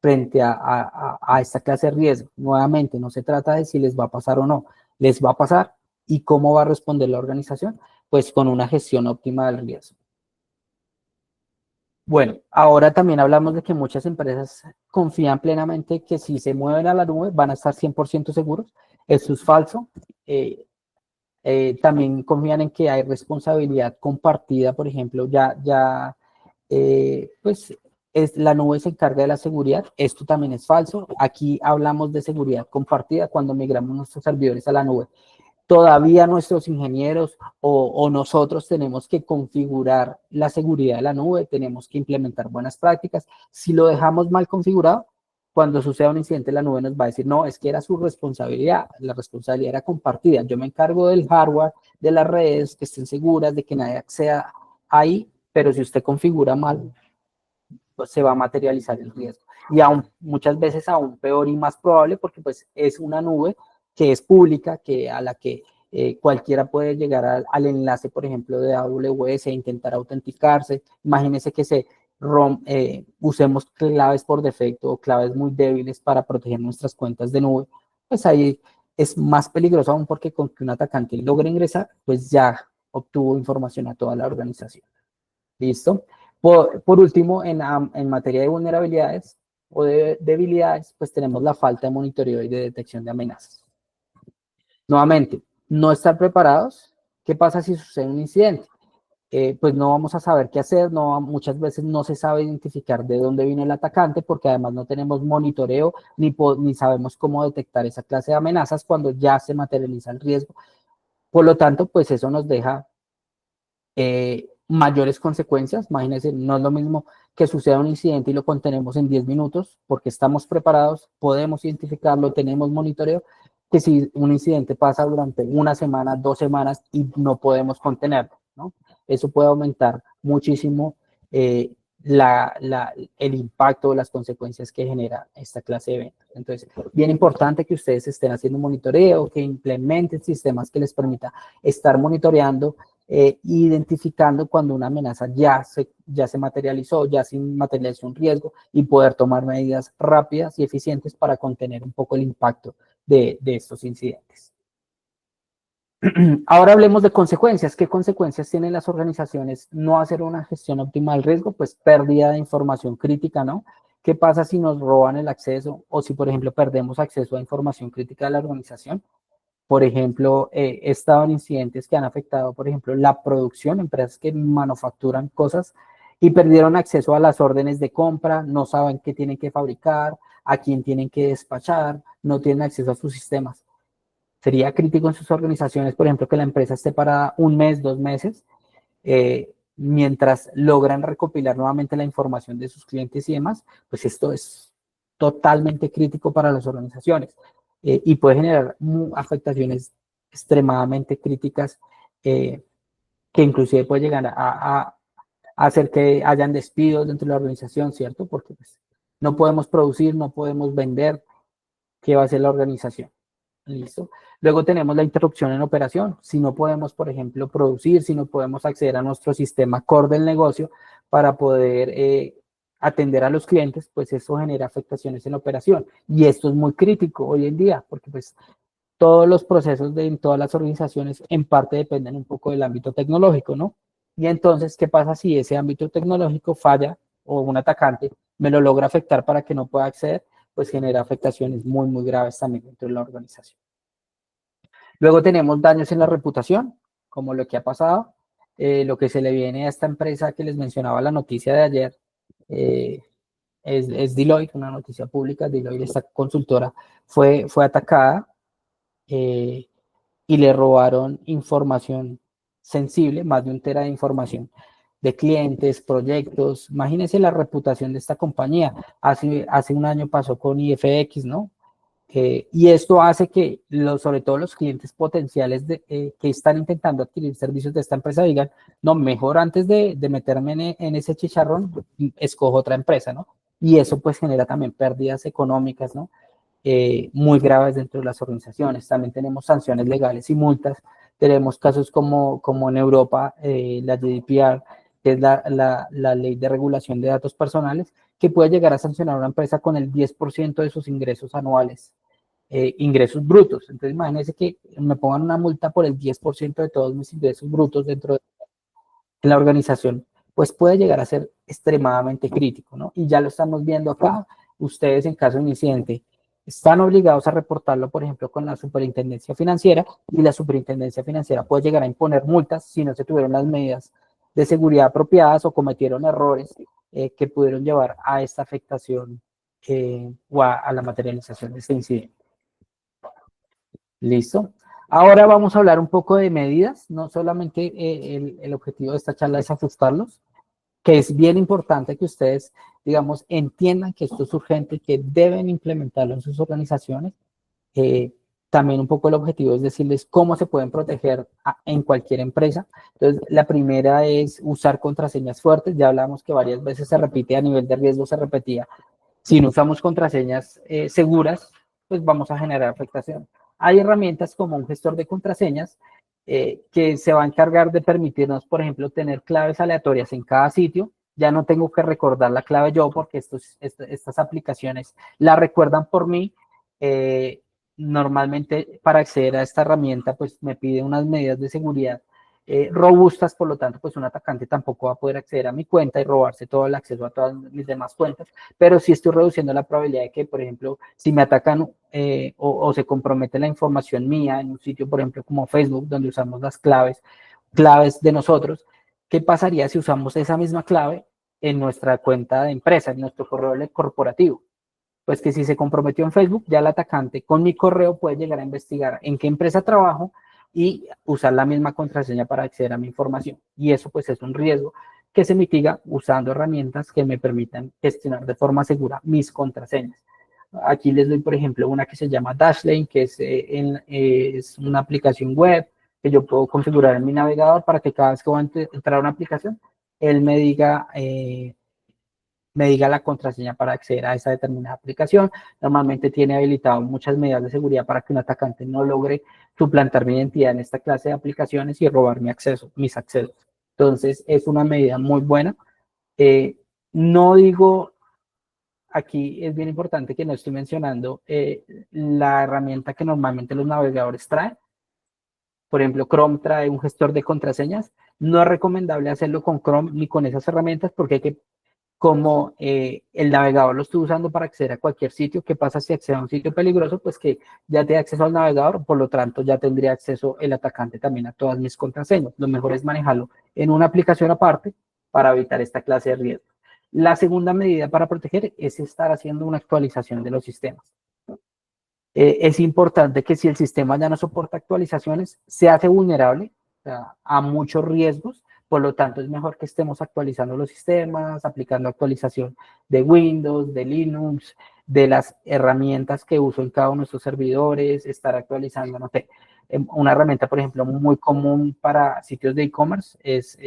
frente a esta clase de riesgo. Nuevamente, no se trata de si les va a pasar o no, les va a pasar y cómo va a responder la organización, pues con una gestión óptima del riesgo. Bueno, ahora también hablamos de que muchas empresas confían plenamente que si se mueven a la nube van a estar 100% seguros. Eso es falso. También confían en que hay responsabilidad compartida, por ejemplo, pues la nube se encarga de la seguridad. Esto también es falso. Aquí hablamos de seguridad compartida cuando migramos nuestros servidores a la nube. Todavía nuestros ingenieros o nosotros tenemos que configurar la seguridad de la nube, tenemos que implementar buenas prácticas. Si lo dejamos mal configurado, cuando suceda un incidente, la nube nos va a decir, no, es que era su responsabilidad, la responsabilidad era compartida. Yo me encargo del hardware, de las redes, que estén seguras, de que nadie acceda ahí, pero si usted configura mal, pues se va a materializar el riesgo. Y aún, muchas veces aún peor y más probable, porque pues es una nube que es pública, a la que cualquiera puede llegar al enlace, por ejemplo, de AWS e intentar autenticarse. Imagínense que usemos claves por defecto o claves muy débiles para proteger nuestras cuentas de nube. Pues ahí es más peligroso aún porque con que un atacante logre ingresar, pues ya obtuvo información a toda la organización. ¿Listo? Por último, en materia de vulnerabilidades, o de debilidades, pues tenemos la falta de monitoreo y de detección de amenazas. Nuevamente, no estar preparados. ¿Qué pasa si sucede un incidente? Pues no vamos a saber qué hacer, muchas veces no se sabe identificar de dónde vino el atacante, porque además no tenemos monitoreo ni sabemos cómo detectar esa clase de amenazas cuando ya se materializa el riesgo. Por lo tanto, pues eso nos deja mayores consecuencias. Imagínense, no es lo mismo que suceda un incidente y lo contenemos en 10 minutos, porque estamos preparados, podemos identificarlo, tenemos monitoreo, que si un incidente pasa durante una semana, 2 semanas y no podemos contenerlo, ¿no? Eso puede aumentar muchísimo el impacto o las consecuencias que genera esta clase de eventos. Entonces, bien importante que ustedes estén haciendo monitoreo, que implementen sistemas que les permita estar monitoreando, identificando cuando una amenaza ya se materializó, ya se materializó un riesgo y poder tomar medidas rápidas y eficientes para contener un poco el impacto de estos incidentes. Ahora hablemos de consecuencias. ¿Qué consecuencias tienen las organizaciones no hacer una gestión óptima del riesgo? Pues pérdida de información crítica, ¿no? ¿Qué pasa si nos roban el acceso o si, por ejemplo, perdemos acceso a información crítica de la organización? Por ejemplo, he estado en incidentes que han afectado, por ejemplo, la producción, empresas que manufacturan cosas y perdieron acceso a las órdenes de compra, no saben qué tienen que fabricar, a quién tienen que despachar, no tienen acceso a sus sistemas. Sería crítico en sus organizaciones, por ejemplo, que la empresa esté parada 1 mes, 2 meses, mientras logran recopilar nuevamente la información de sus clientes y demás. Pues esto es totalmente crítico para las organizaciones y puede generar afectaciones extremadamente críticas que inclusive puede llegar a hacer que hayan despidos dentro de la organización, ¿cierto? Porque pues, no podemos producir, no podemos vender. ¿Qué va a hacer la organización? ¿Listo? Luego tenemos la interrupción en operación. Si no podemos, por ejemplo, producir, si no podemos acceder a nuestro sistema core del negocio para poder atender a los clientes, pues eso genera afectaciones en la operación. Y esto es muy crítico hoy en día, porque pues todos los procesos en todas las organizaciones en parte dependen un poco del ámbito tecnológico, ¿no? Y entonces, ¿qué pasa si ese ámbito tecnológico falla o un atacante me lo logra afectar para que no pueda acceder? Pues genera afectaciones muy, muy graves también dentro de la organización. Luego tenemos daños en la reputación, como lo que ha pasado, lo que se le viene a esta empresa que les mencionaba la noticia de ayer, es Deloitte, una noticia pública. Deloitte, esta consultora, fue atacada y le robaron información sensible, más de 1 tera de información de clientes, proyectos. Imagínense la reputación de esta compañía. Hace un año pasó con IFX, ¿no? Y esto hace que, sobre todo los clientes potenciales que están intentando adquirir servicios de esta empresa digan, no, mejor antes de meterme en ese chicharrón, escojo otra empresa, ¿no? Y eso pues genera también pérdidas económicas, ¿no? Muy graves dentro de las organizaciones. También tenemos sanciones legales y multas. Tenemos casos como en Europa, la GDPR, que es la ley de regulación de datos personales, que puede llegar a sancionar a una empresa con el 10% de sus ingresos anuales, ingresos brutos. Entonces, imagínense que me pongan una multa por el 10% de todos mis ingresos brutos dentro de la organización, pues puede llegar a ser extremadamente crítico, ¿no? Y ya lo estamos viendo acá. Ustedes, en caso de un incidente, están obligados a reportarlo, por ejemplo, con la superintendencia financiera, y la superintendencia financiera puede llegar a imponer multas si no se tuvieron las medidas de seguridad apropiadas o cometieron errores que pudieron llevar a esta afectación o a la materialización de este incidente. ¿Listo? Ahora vamos a hablar un poco de medidas. No solamente el objetivo de esta charla es ajustarlos, que es bien importante que ustedes, digamos, entiendan que esto es urgente, que deben implementarlo en sus organizaciones. También un poco el objetivo es decirles cómo se pueden proteger en cualquier empresa. Entonces, la primera es usar contraseñas fuertes. Ya hablamos que varias veces se repite, a nivel de riesgo se repetía. Si no usamos contraseñas seguras, pues vamos a generar afectación. Hay herramientas como un gestor de contraseñas que se va a encargar de permitirnos, por ejemplo, tener claves aleatorias en cada sitio. Ya no tengo que recordar la clave yo, porque estas aplicaciones la recuerdan por mí. Normalmente, para acceder a esta herramienta, pues me pide unas medidas de seguridad robustas, por lo tanto, pues un atacante tampoco va a poder acceder a mi cuenta y robarse todo el acceso a todas mis demás cuentas, pero sí estoy reduciendo la probabilidad de que, por ejemplo, si me atacan o se compromete la información mía en un sitio, por ejemplo, como Facebook, donde usamos las claves de nosotros, ¿qué pasaría si usamos esa misma clave en nuestra cuenta de empresa, en nuestro correo corporativo? Pues que si se comprometió en Facebook, ya el atacante con mi correo puede llegar a investigar en qué empresa trabajo y usar la misma contraseña para acceder a mi información. Y eso pues es un riesgo que se mitiga usando herramientas que me permitan gestionar de forma segura mis contraseñas. Aquí les doy, por ejemplo, una que se llama Dashlane, que es una aplicación web que yo puedo configurar en mi navegador para que cada vez que voy a entrar a una aplicación, él me diga la contraseña para acceder a esa determinada aplicación. Normalmente tiene habilitado muchas medidas de seguridad para que un atacante no logre suplantar mi identidad en esta clase de aplicaciones y robar mis accesos. Entonces, es una medida muy buena. No digo, aquí es bien importante que no estoy mencionando la herramienta que normalmente los navegadores traen. Por ejemplo, Chrome trae un gestor de contraseñas. No es recomendable hacerlo con Chrome ni con esas herramientas porque hay que como el navegador lo estoy usando para acceder a cualquier sitio. ¿Qué pasa si accede a un sitio peligroso? Pues que ya te da acceso al navegador, por lo tanto ya tendría acceso el atacante también a todas mis contraseñas. Lo mejor es manejarlo en una aplicación aparte para evitar esta clase de riesgos. La segunda medida para proteger es estar haciendo una actualización de los sistemas. Es importante que si el sistema ya no soporta actualizaciones, se hace vulnerable, o sea, a muchos riesgos. Por lo tanto, es mejor que estemos actualizando los sistemas, aplicando actualización de Windows, de Linux, de las herramientas que uso en cada uno de estos servidores, estar actualizando, no sé, una herramienta, por ejemplo, muy común para sitios de e-commerce es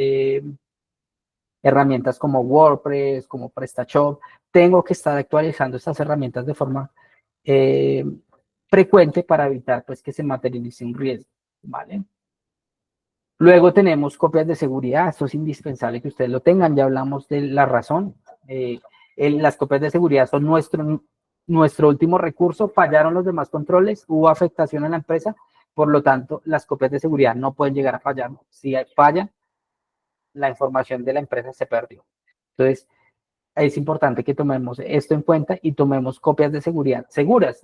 herramientas como WordPress, como PrestaShop. Tengo que estar actualizando estas herramientas de forma frecuente para evitar pues que se materialice un riesgo, ¿vale? Luego tenemos copias de seguridad. Esto es indispensable que ustedes lo tengan. Ya hablamos de la razón. Las copias de seguridad son nuestro último recurso. Fallaron los demás controles, hubo afectación en la empresa, por lo tanto, las copias de seguridad no pueden llegar a fallar. Si fallan, la información de la empresa se perdió. Entonces, es importante que tomemos esto en cuenta y tomemos copias de seguridad seguras.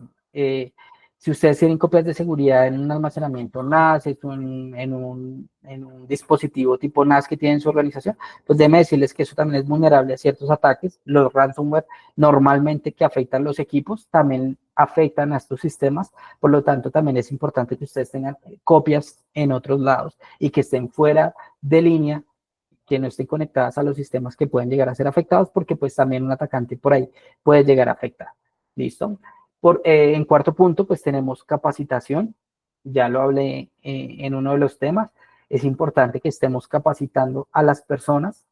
Si ustedes tienen copias de seguridad en un almacenamiento NAS, en un dispositivo tipo NAS que tienen su organización, pues déjenme decirles que eso también es vulnerable a ciertos ataques. Los ransomware normalmente que afectan los equipos también afectan a estos sistemas, por lo tanto también es importante que ustedes tengan copias en otros lados y que estén fuera de línea, que no estén conectadas a los sistemas que pueden llegar a ser afectados, porque pues también un atacante por ahí puede llegar a afectar. ¿Listo? En cuarto punto, pues tenemos capacitación. Ya lo hablé en uno de los temas. Es importante que estemos capacitando a las personas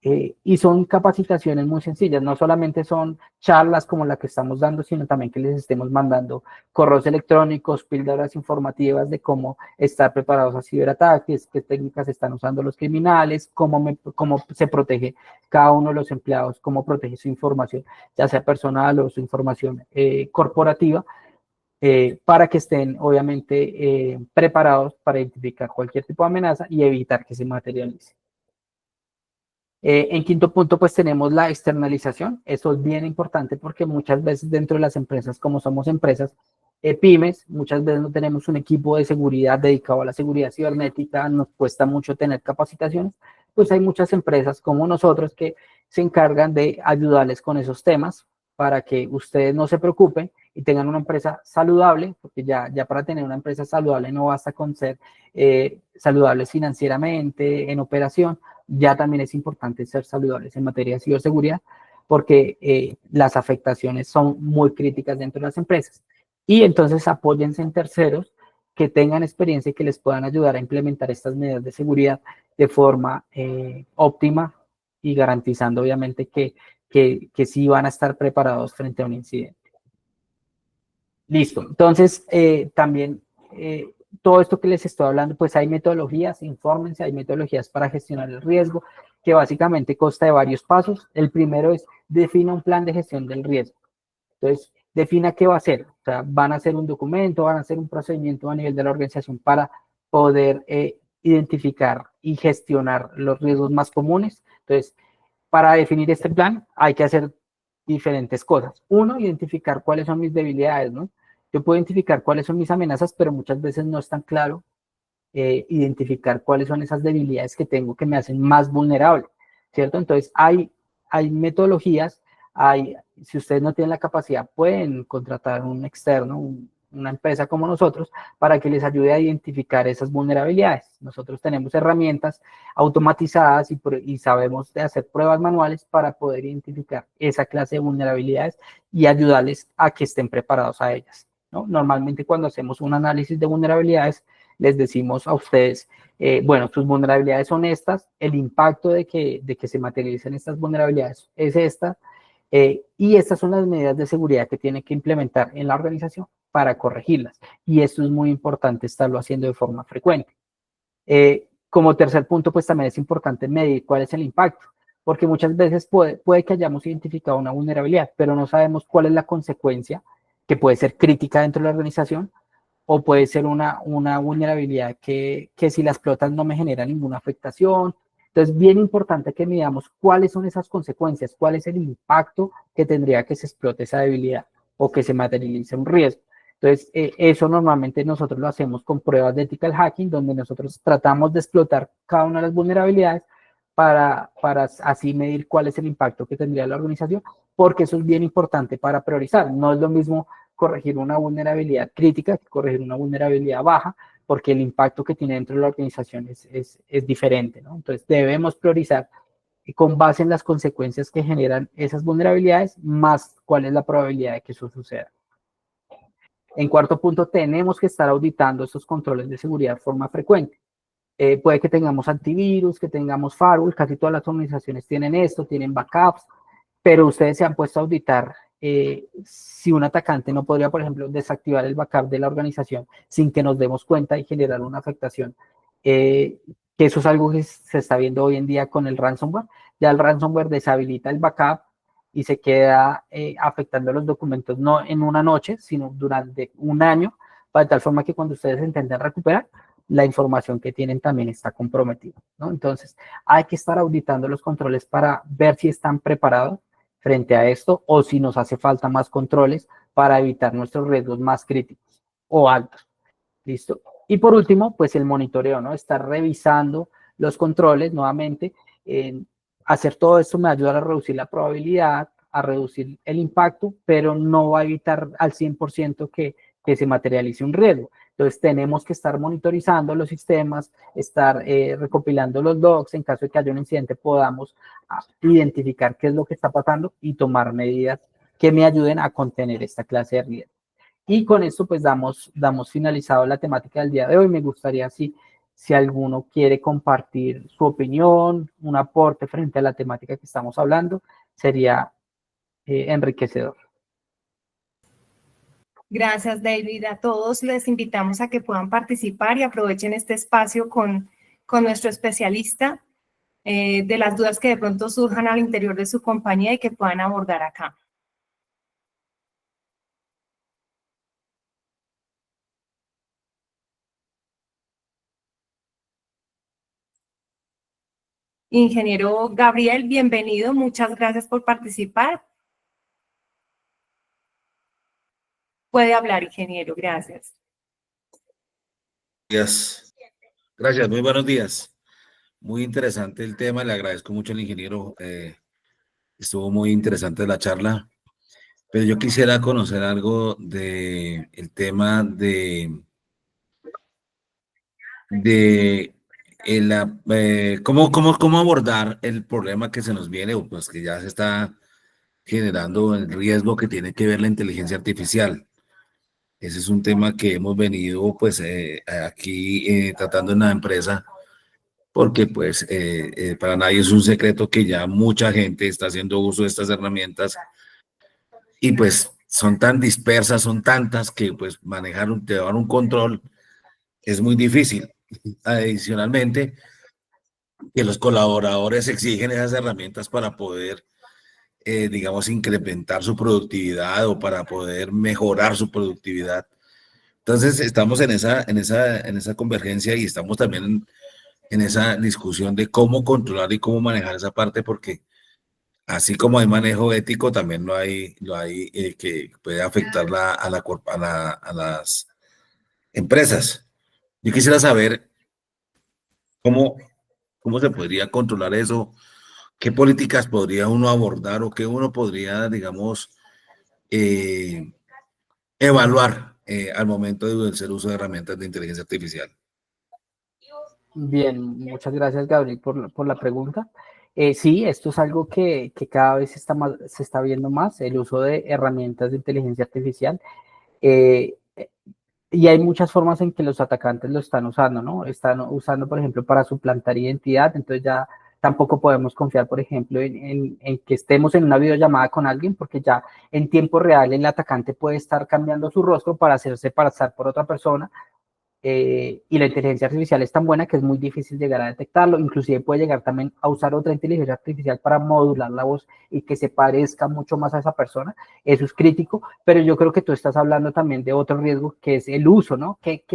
y son capacitaciones muy sencillas. No solamente son charlas como la que estamos dando, sino también que les estemos mandando correos electrónicos, píldoras informativas de cómo estar preparados a ciberataques, qué técnicas están usando los criminales, cómo se protege cada uno de los empleados, cómo protege su información, ya sea personal o su información corporativa, para que estén obviamente preparados para identificar cualquier tipo de amenaza y evitar que se materialice. En quinto punto, pues tenemos la externalización. Eso es bien importante porque muchas veces dentro de las empresas, como somos empresas pymes, muchas veces no tenemos un equipo de seguridad dedicado a la seguridad cibernética, nos cuesta mucho tener capacitaciones, pues hay muchas empresas como nosotros que se encargan de ayudarles con esos temas para que ustedes no se preocupen y tengan una empresa saludable, porque ya para tener una empresa saludable no basta con ser saludables financieramente, en operación, ya también es importante ser saludables en materia de ciberseguridad, porque las afectaciones son muy críticas dentro de las empresas. Y entonces apóyense en terceros que tengan experiencia y que les puedan ayudar a implementar estas medidas de seguridad de forma óptima y garantizando obviamente que sí van a estar preparados frente a un incidente. Listo. Entonces, también todo esto que les estoy hablando, pues hay metodologías, infórmense, hay metodologías para gestionar el riesgo, que básicamente consta de varios pasos. El primero es, defina un plan de gestión del riesgo. Entonces, defina qué va a hacer. O sea, van a hacer un documento, van a hacer un procedimiento a nivel de la organización para poder identificar y gestionar los riesgos más comunes. Entonces, para definir este plan hay que hacer diferentes cosas. Uno, identificar cuáles son mis debilidades, ¿no? Yo puedo identificar cuáles son mis amenazas, pero muchas veces no es tan claro identificar cuáles son esas debilidades que tengo que me hacen más vulnerable, ¿cierto? Entonces, hay metodologías, si ustedes no tienen la capacidad, pueden contratar un externo, una empresa como nosotros, para que les ayude a identificar esas vulnerabilidades. Nosotros tenemos herramientas automatizadas y sabemos de hacer pruebas manuales para poder identificar esa clase de vulnerabilidades y ayudarles a que estén preparados a ellas, ¿no? Normalmente cuando hacemos un análisis de vulnerabilidades, les decimos a ustedes, bueno, sus vulnerabilidades son estas, el impacto de que se materialicen estas vulnerabilidades es esta, y estas son las medidas de seguridad que tienen que implementar en la organización para corregirlas. Y esto es muy importante estarlo haciendo de forma frecuente. Como tercer punto, pues también es importante medir cuál es el impacto, porque muchas veces puede que hayamos identificado una vulnerabilidad, pero no sabemos cuál es la consecuencia, que puede ser crítica dentro de la organización, o puede ser una vulnerabilidad que si la explotan no me genera ninguna afectación. Entonces, bien importante que midamos cuáles son esas consecuencias, cuál es el impacto que tendría que se explote esa debilidad o que se materialice un riesgo. Entonces, eso normalmente nosotros lo hacemos con pruebas de ethical hacking, donde nosotros tratamos de explotar cada una de las vulnerabilidades para así medir cuál es el impacto que tendría la organización, porque eso es bien importante para priorizar. No es lo mismo corregir una vulnerabilidad crítica que corregir una vulnerabilidad baja, porque el impacto que tiene dentro de la organización es diferente, ¿no? Entonces debemos priorizar con base en las consecuencias que generan esas vulnerabilidades, más cuál es la probabilidad de que eso suceda. En cuarto punto, tenemos que estar auditando estos controles de seguridad de forma frecuente. Puede que tengamos antivirus, que tengamos firewall, casi todas las organizaciones tienen esto, tienen backups, pero ustedes se han puesto a auditar si un atacante no podría, por ejemplo, desactivar el backup de la organización sin que nos demos cuenta y generar una afectación. Que eso es algo que se está viendo hoy en día con el ransomware. Ya el ransomware deshabilita el backup y se queda afectando los documentos no en una noche, sino durante un año, de tal forma que cuando ustedes intenten recuperar, la información que tienen también está comprometida, ¿no? Entonces, hay que estar auditando los controles para ver si están preparados frente a esto o si nos hace falta más controles para evitar nuestros riesgos más críticos o altos. ¿Listo? Y por último, pues el monitoreo, ¿no? Estar revisando los controles nuevamente. Hacer todo esto me va a ayudar a reducir la probabilidad, a reducir el impacto, pero no va a evitar al 100% que se materialice un riesgo. Entonces, tenemos que estar monitorizando los sistemas, estar recopilando los logs. En caso de que haya un incidente, podamos identificar qué es lo que está pasando y tomar medidas que me ayuden a contener esta clase de riesgo. Y con esto, pues, damos finalizado la temática del día de hoy. Me gustaría, si alguno quiere compartir su opinión, un aporte frente a la temática que estamos hablando, sería enriquecedor. Gracias, David. A todos les invitamos a que puedan participar y aprovechen este espacio con nuestro especialista de las dudas que de pronto surjan al interior de su compañía y que puedan abordar acá. Ingeniero Gabriel, bienvenido. Muchas gracias por participar. Puede hablar, ingeniero. Gracias. Gracias, muy buenos días. Muy interesante el tema, le agradezco mucho al ingeniero. Estuvo muy interesante la charla, pero yo quisiera conocer algo de el tema de cómo abordar el problema que se nos viene, o pues que ya se está generando, el riesgo que tiene que ver la inteligencia artificial. Ese es un tema que hemos venido pues aquí tratando en la empresa, porque pues para nadie es un secreto que ya mucha gente está haciendo uso de estas herramientas y pues son tan dispersas, son tantas que pues llevar un control es muy difícil. Adicionalmente, que los colaboradores exigen esas herramientas para poder, digamos, incrementar su productividad o para poder mejorar su productividad. Entonces, estamos en esa convergencia y estamos también en esa discusión de cómo controlar y cómo manejar esa parte, porque así como hay manejo ético, también lo hay que puede afectar a las empresas. Yo quisiera saber cómo, cómo se podría controlar eso, qué políticas podría uno abordar o qué uno podría, digamos, eh, evaluar al momento de hacer uso de herramientas de inteligencia artificial. Bien, muchas gracias, Gabriel, por la pregunta. Sí, esto es algo que cada vez se está viendo más, el uso de herramientas de inteligencia artificial. Eh, y hay muchas formas en que los atacantes lo están usando, ¿no? Están usando, por ejemplo, para suplantar identidad, entonces ya tampoco podemos confiar, por ejemplo, en que estemos en una videollamada con alguien, porque ya en tiempo real el atacante puede estar cambiando su rostro para hacerse pasar por otra persona, y la inteligencia artificial es tan buena que es muy difícil llegar a detectarlo, inclusive puede llegar también a usar otra inteligencia artificial para modular la voz y que se parezca mucho más a esa persona, eso es crítico, pero yo creo que tú estás hablando también de otro riesgo que es el uso, ¿no? ¿Qué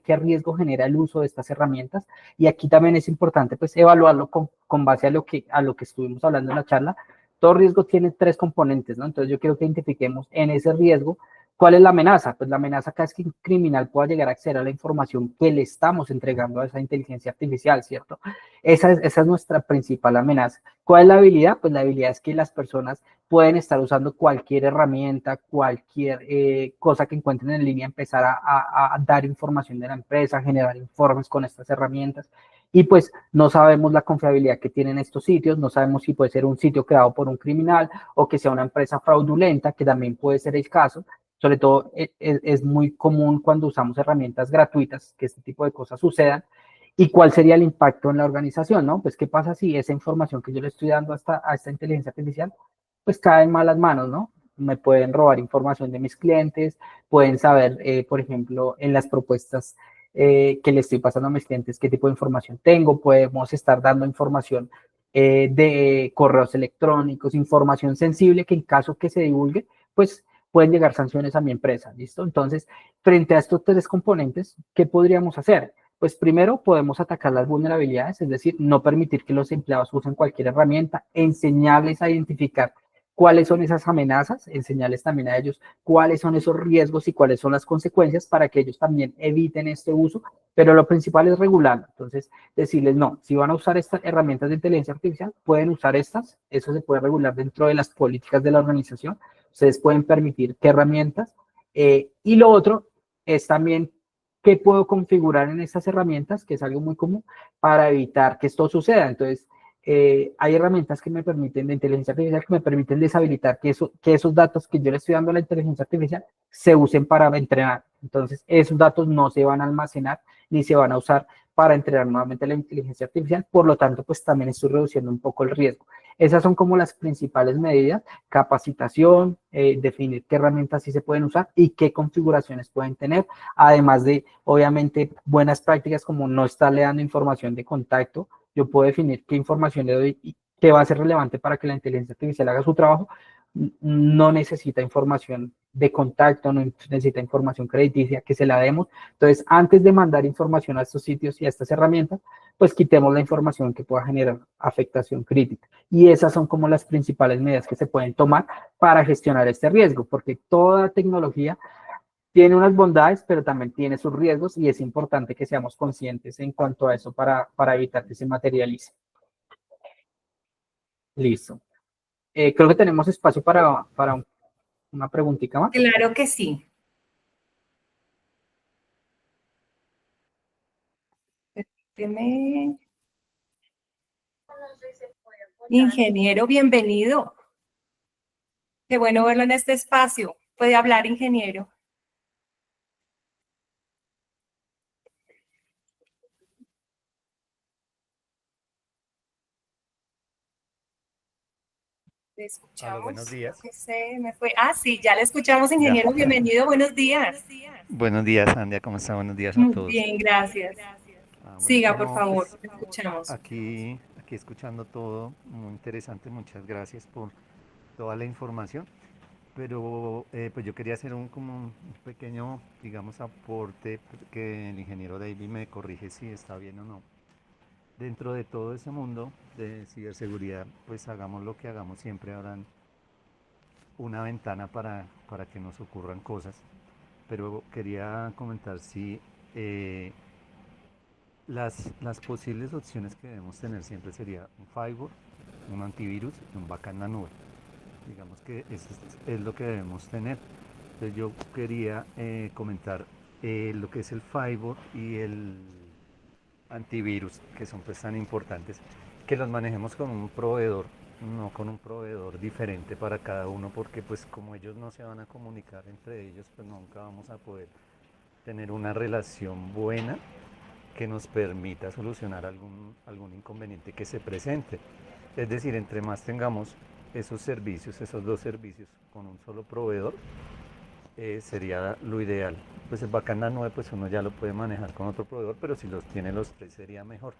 riesgo genera el uso de estas herramientas? Y aquí también es importante pues evaluarlo con base a lo que estuvimos hablando en la charla. Todo riesgo tiene tres componentes, ¿no? Entonces yo quiero que identifiquemos en ese riesgo. ¿Cuál es la amenaza? Pues la amenaza acá es que un criminal pueda llegar a acceder a la información que le estamos entregando a esa inteligencia artificial, ¿cierto? Esa es nuestra principal amenaza. ¿Cuál es la habilidad? Pues la habilidad es que las personas pueden estar usando cualquier herramienta, cualquier cosa que encuentren en línea, empezar a dar información de la empresa, generar informes con estas herramientas. Y pues no sabemos la confiabilidad que tienen estos sitios, no sabemos si puede ser un sitio creado por un criminal o que sea una empresa fraudulenta, que también puede ser el caso. Sobre todo es muy común cuando usamos herramientas gratuitas que este tipo de cosas sucedan. ¿Y cuál sería el impacto en la organización? ¿No? Pues, ¿qué pasa si esa información que yo le estoy dando a esta inteligencia artificial, pues cae en malas manos, ¿no? Me pueden robar información de mis clientes, pueden saber, por ejemplo, en las propuestas que le estoy pasando a mis clientes, qué tipo de información tengo, podemos estar dando información de correos electrónicos, información sensible que en caso que se divulgue, pues pueden llegar sanciones a mi empresa, ¿listo? Entonces, frente a estos tres componentes, ¿qué podríamos hacer? Pues primero podemos atacar las vulnerabilidades, es decir, no permitir que los empleados usen cualquier herramienta, enseñarles a identificar cuáles son esas amenazas, enseñarles también a ellos cuáles son esos riesgos y cuáles son las consecuencias para que ellos también eviten este uso, pero lo principal es regularlo. Entonces, decirles, no, si van a usar estas herramientas de inteligencia artificial, pueden usar estas, eso se puede regular dentro de las políticas de la organización, ustedes pueden permitir qué herramientas, y lo otro es también qué puedo configurar en estas herramientas, que es algo muy común, para evitar que esto suceda. Entonces, hay herramientas que me permiten, de inteligencia artificial, que me permiten deshabilitar que esos datos que yo le estoy dando a la inteligencia artificial se usen para entrenar. Entonces, esos datos no se van a almacenar ni se van a usar para entrenar nuevamente la inteligencia artificial. Por lo tanto, pues también estoy reduciendo un poco el riesgo. Esas son como las principales medidas: capacitación, definir qué herramientas sí se pueden usar y qué configuraciones pueden tener, además de, obviamente, buenas prácticas como no estarle dando información de contacto. Yo puedo definir qué información le doy y qué va a ser relevante para que la inteligencia artificial haga su trabajo. No necesita información de contacto, no necesita información crediticia, que se la demos. Entonces, antes de mandar información a estos sitios y a estas herramientas, pues quitemos la información que pueda generar afectación crítica. Y esas son como las principales medidas que se pueden tomar para gestionar este riesgo, porque toda tecnología tiene unas bondades, pero también tiene sus riesgos y es importante que seamos conscientes en cuanto a eso para evitar que se materialice. Listo. Creo que tenemos espacio para una preguntita más. Claro que sí. Permíteme. Ingeniero, bienvenido. Qué bueno verlo en este espacio. Puede hablar, ingeniero. ¿Le escuchamos? Aló, buenos días. Creo que se me fue. Ah, sí, ya le escuchamos, ingeniero. Ya. Bienvenido, buenos días. Buenos días, Andia, ¿cómo está? Buenos días a Muy todos. bien, gracias. Bueno, Siga, por no, favor, pues le escuchamos. aquí escuchando todo, muy interesante, muchas gracias por toda la información, pero pues yo quería hacer como un pequeño, digamos, aporte, que el ingeniero David me corrige si está bien o no. dentro de todo ese mundo de ciberseguridad, pues hagamos lo que hagamos, siempre habrán una ventana para que nos ocurran cosas. Pero quería comentar si las posibles opciones que debemos tener siempre sería un firewall, un antivirus y un backup en la nube. Digamos que eso es lo que debemos tener. Entonces yo quería comentar lo que es el firewall y el antivirus, que son pues tan importantes, que los manejemos con un proveedor, no con un proveedor diferente para cada uno, porque pues como ellos no se van a comunicar entre ellos, pues nunca vamos a poder tener una relación buena que nos permita solucionar algún inconveniente que se presente. Es decir, entre más tengamos esos servicios, esos dos servicios con un solo proveedor, sería lo ideal. Pues el backup en la nube, pues uno ya lo puede manejar con otro proveedor, pero si los tiene los tres sería mejor.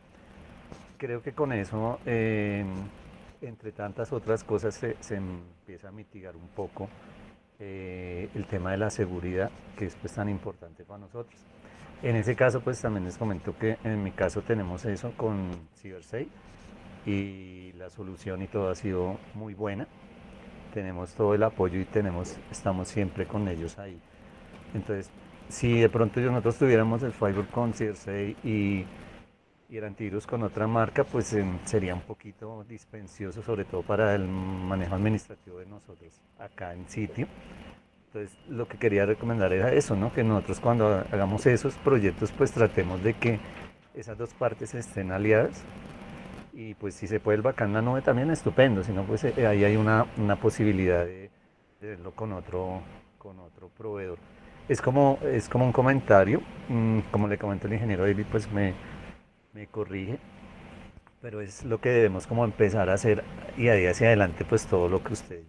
Creo que con eso, entre tantas otras cosas, se empieza a mitigar un poco el tema de la seguridad, que es pues tan importante para nosotros. En ese caso, pues también les comento que en mi caso tenemos eso con CyberSafe y la solución y todo ha sido muy buena. Tenemos todo el apoyo y estamos siempre con ellos ahí. Entonces, si de pronto nosotros tuviéramos el firewall con CyberSafe y el antivirus con otra marca, pues sería un poquito dispendioso, sobre todo para el manejo administrativo de nosotros acá en sitio. Entonces, lo que quería recomendar era eso, ¿no? Que nosotros cuando hagamos esos proyectos, pues tratemos de que esas dos partes estén aliadas. Y pues si se puede el backup en la nube también, estupendo. Si no, pues ahí hay una posibilidad de verlo con otro proveedor. Es como un comentario, como le comentó el ingeniero David, pues me corrige. Pero es lo que debemos como empezar a hacer y ahí hacia adelante, pues todo lo que ustedes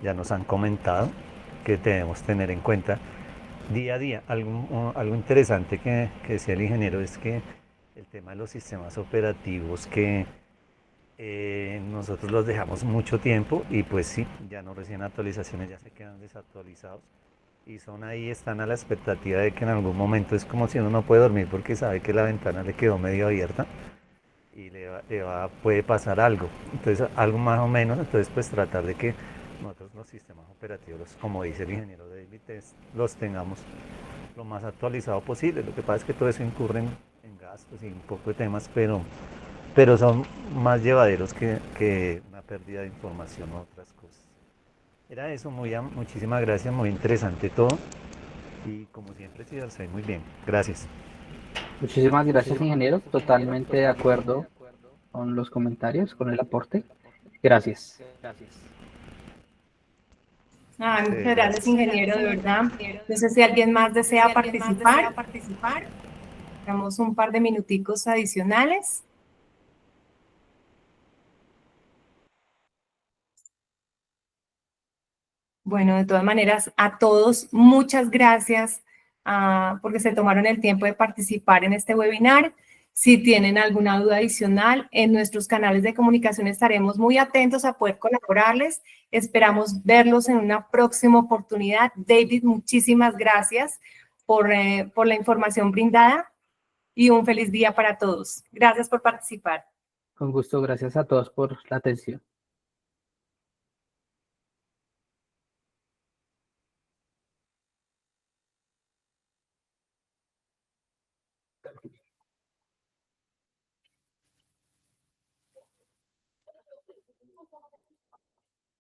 ya nos han comentado, que debemos tener en cuenta día a día. Algo interesante que decía el ingeniero es que el tema de los sistemas operativos que nosotros los dejamos mucho tiempo y pues sí, ya no reciben actualizaciones, ya se quedan desactualizados y están a la expectativa de que en algún momento es como si uno no puede dormir porque sabe que la ventana le quedó medio abierta y puede pasar algo. Entonces, algo más o menos, entonces pues tratar de que nosotros los sistemas operativos, como dice el ingeniero David, los tengamos lo más actualizado posible. Lo que pasa es que todo eso incurre en gastos y un poco de temas, pero son más llevaderos que una pérdida de información o otras cosas. Era eso, muchísimas gracias, muy interesante todo y como siempre, sí, Alcé, muy bien, gracias. Muchísimas gracias, ingeniero. Totalmente de acuerdo con los comentarios, con el aporte. Gracias. Muchas Sí, gracias, gracias. ingeniero, de verdad. No sé si alguien más desea participar. Damos un par de minuticos adicionales. Bueno, de todas maneras, a todos, muchas gracias porque se tomaron el tiempo de participar en este webinar. Si tienen alguna duda adicional, en nuestros canales de comunicación estaremos muy atentos a poder colaborarles. Esperamos verlos en una próxima oportunidad. David, muchísimas gracias por la información brindada y un feliz día para todos. Gracias por participar. Con gusto, gracias a todos por la atención.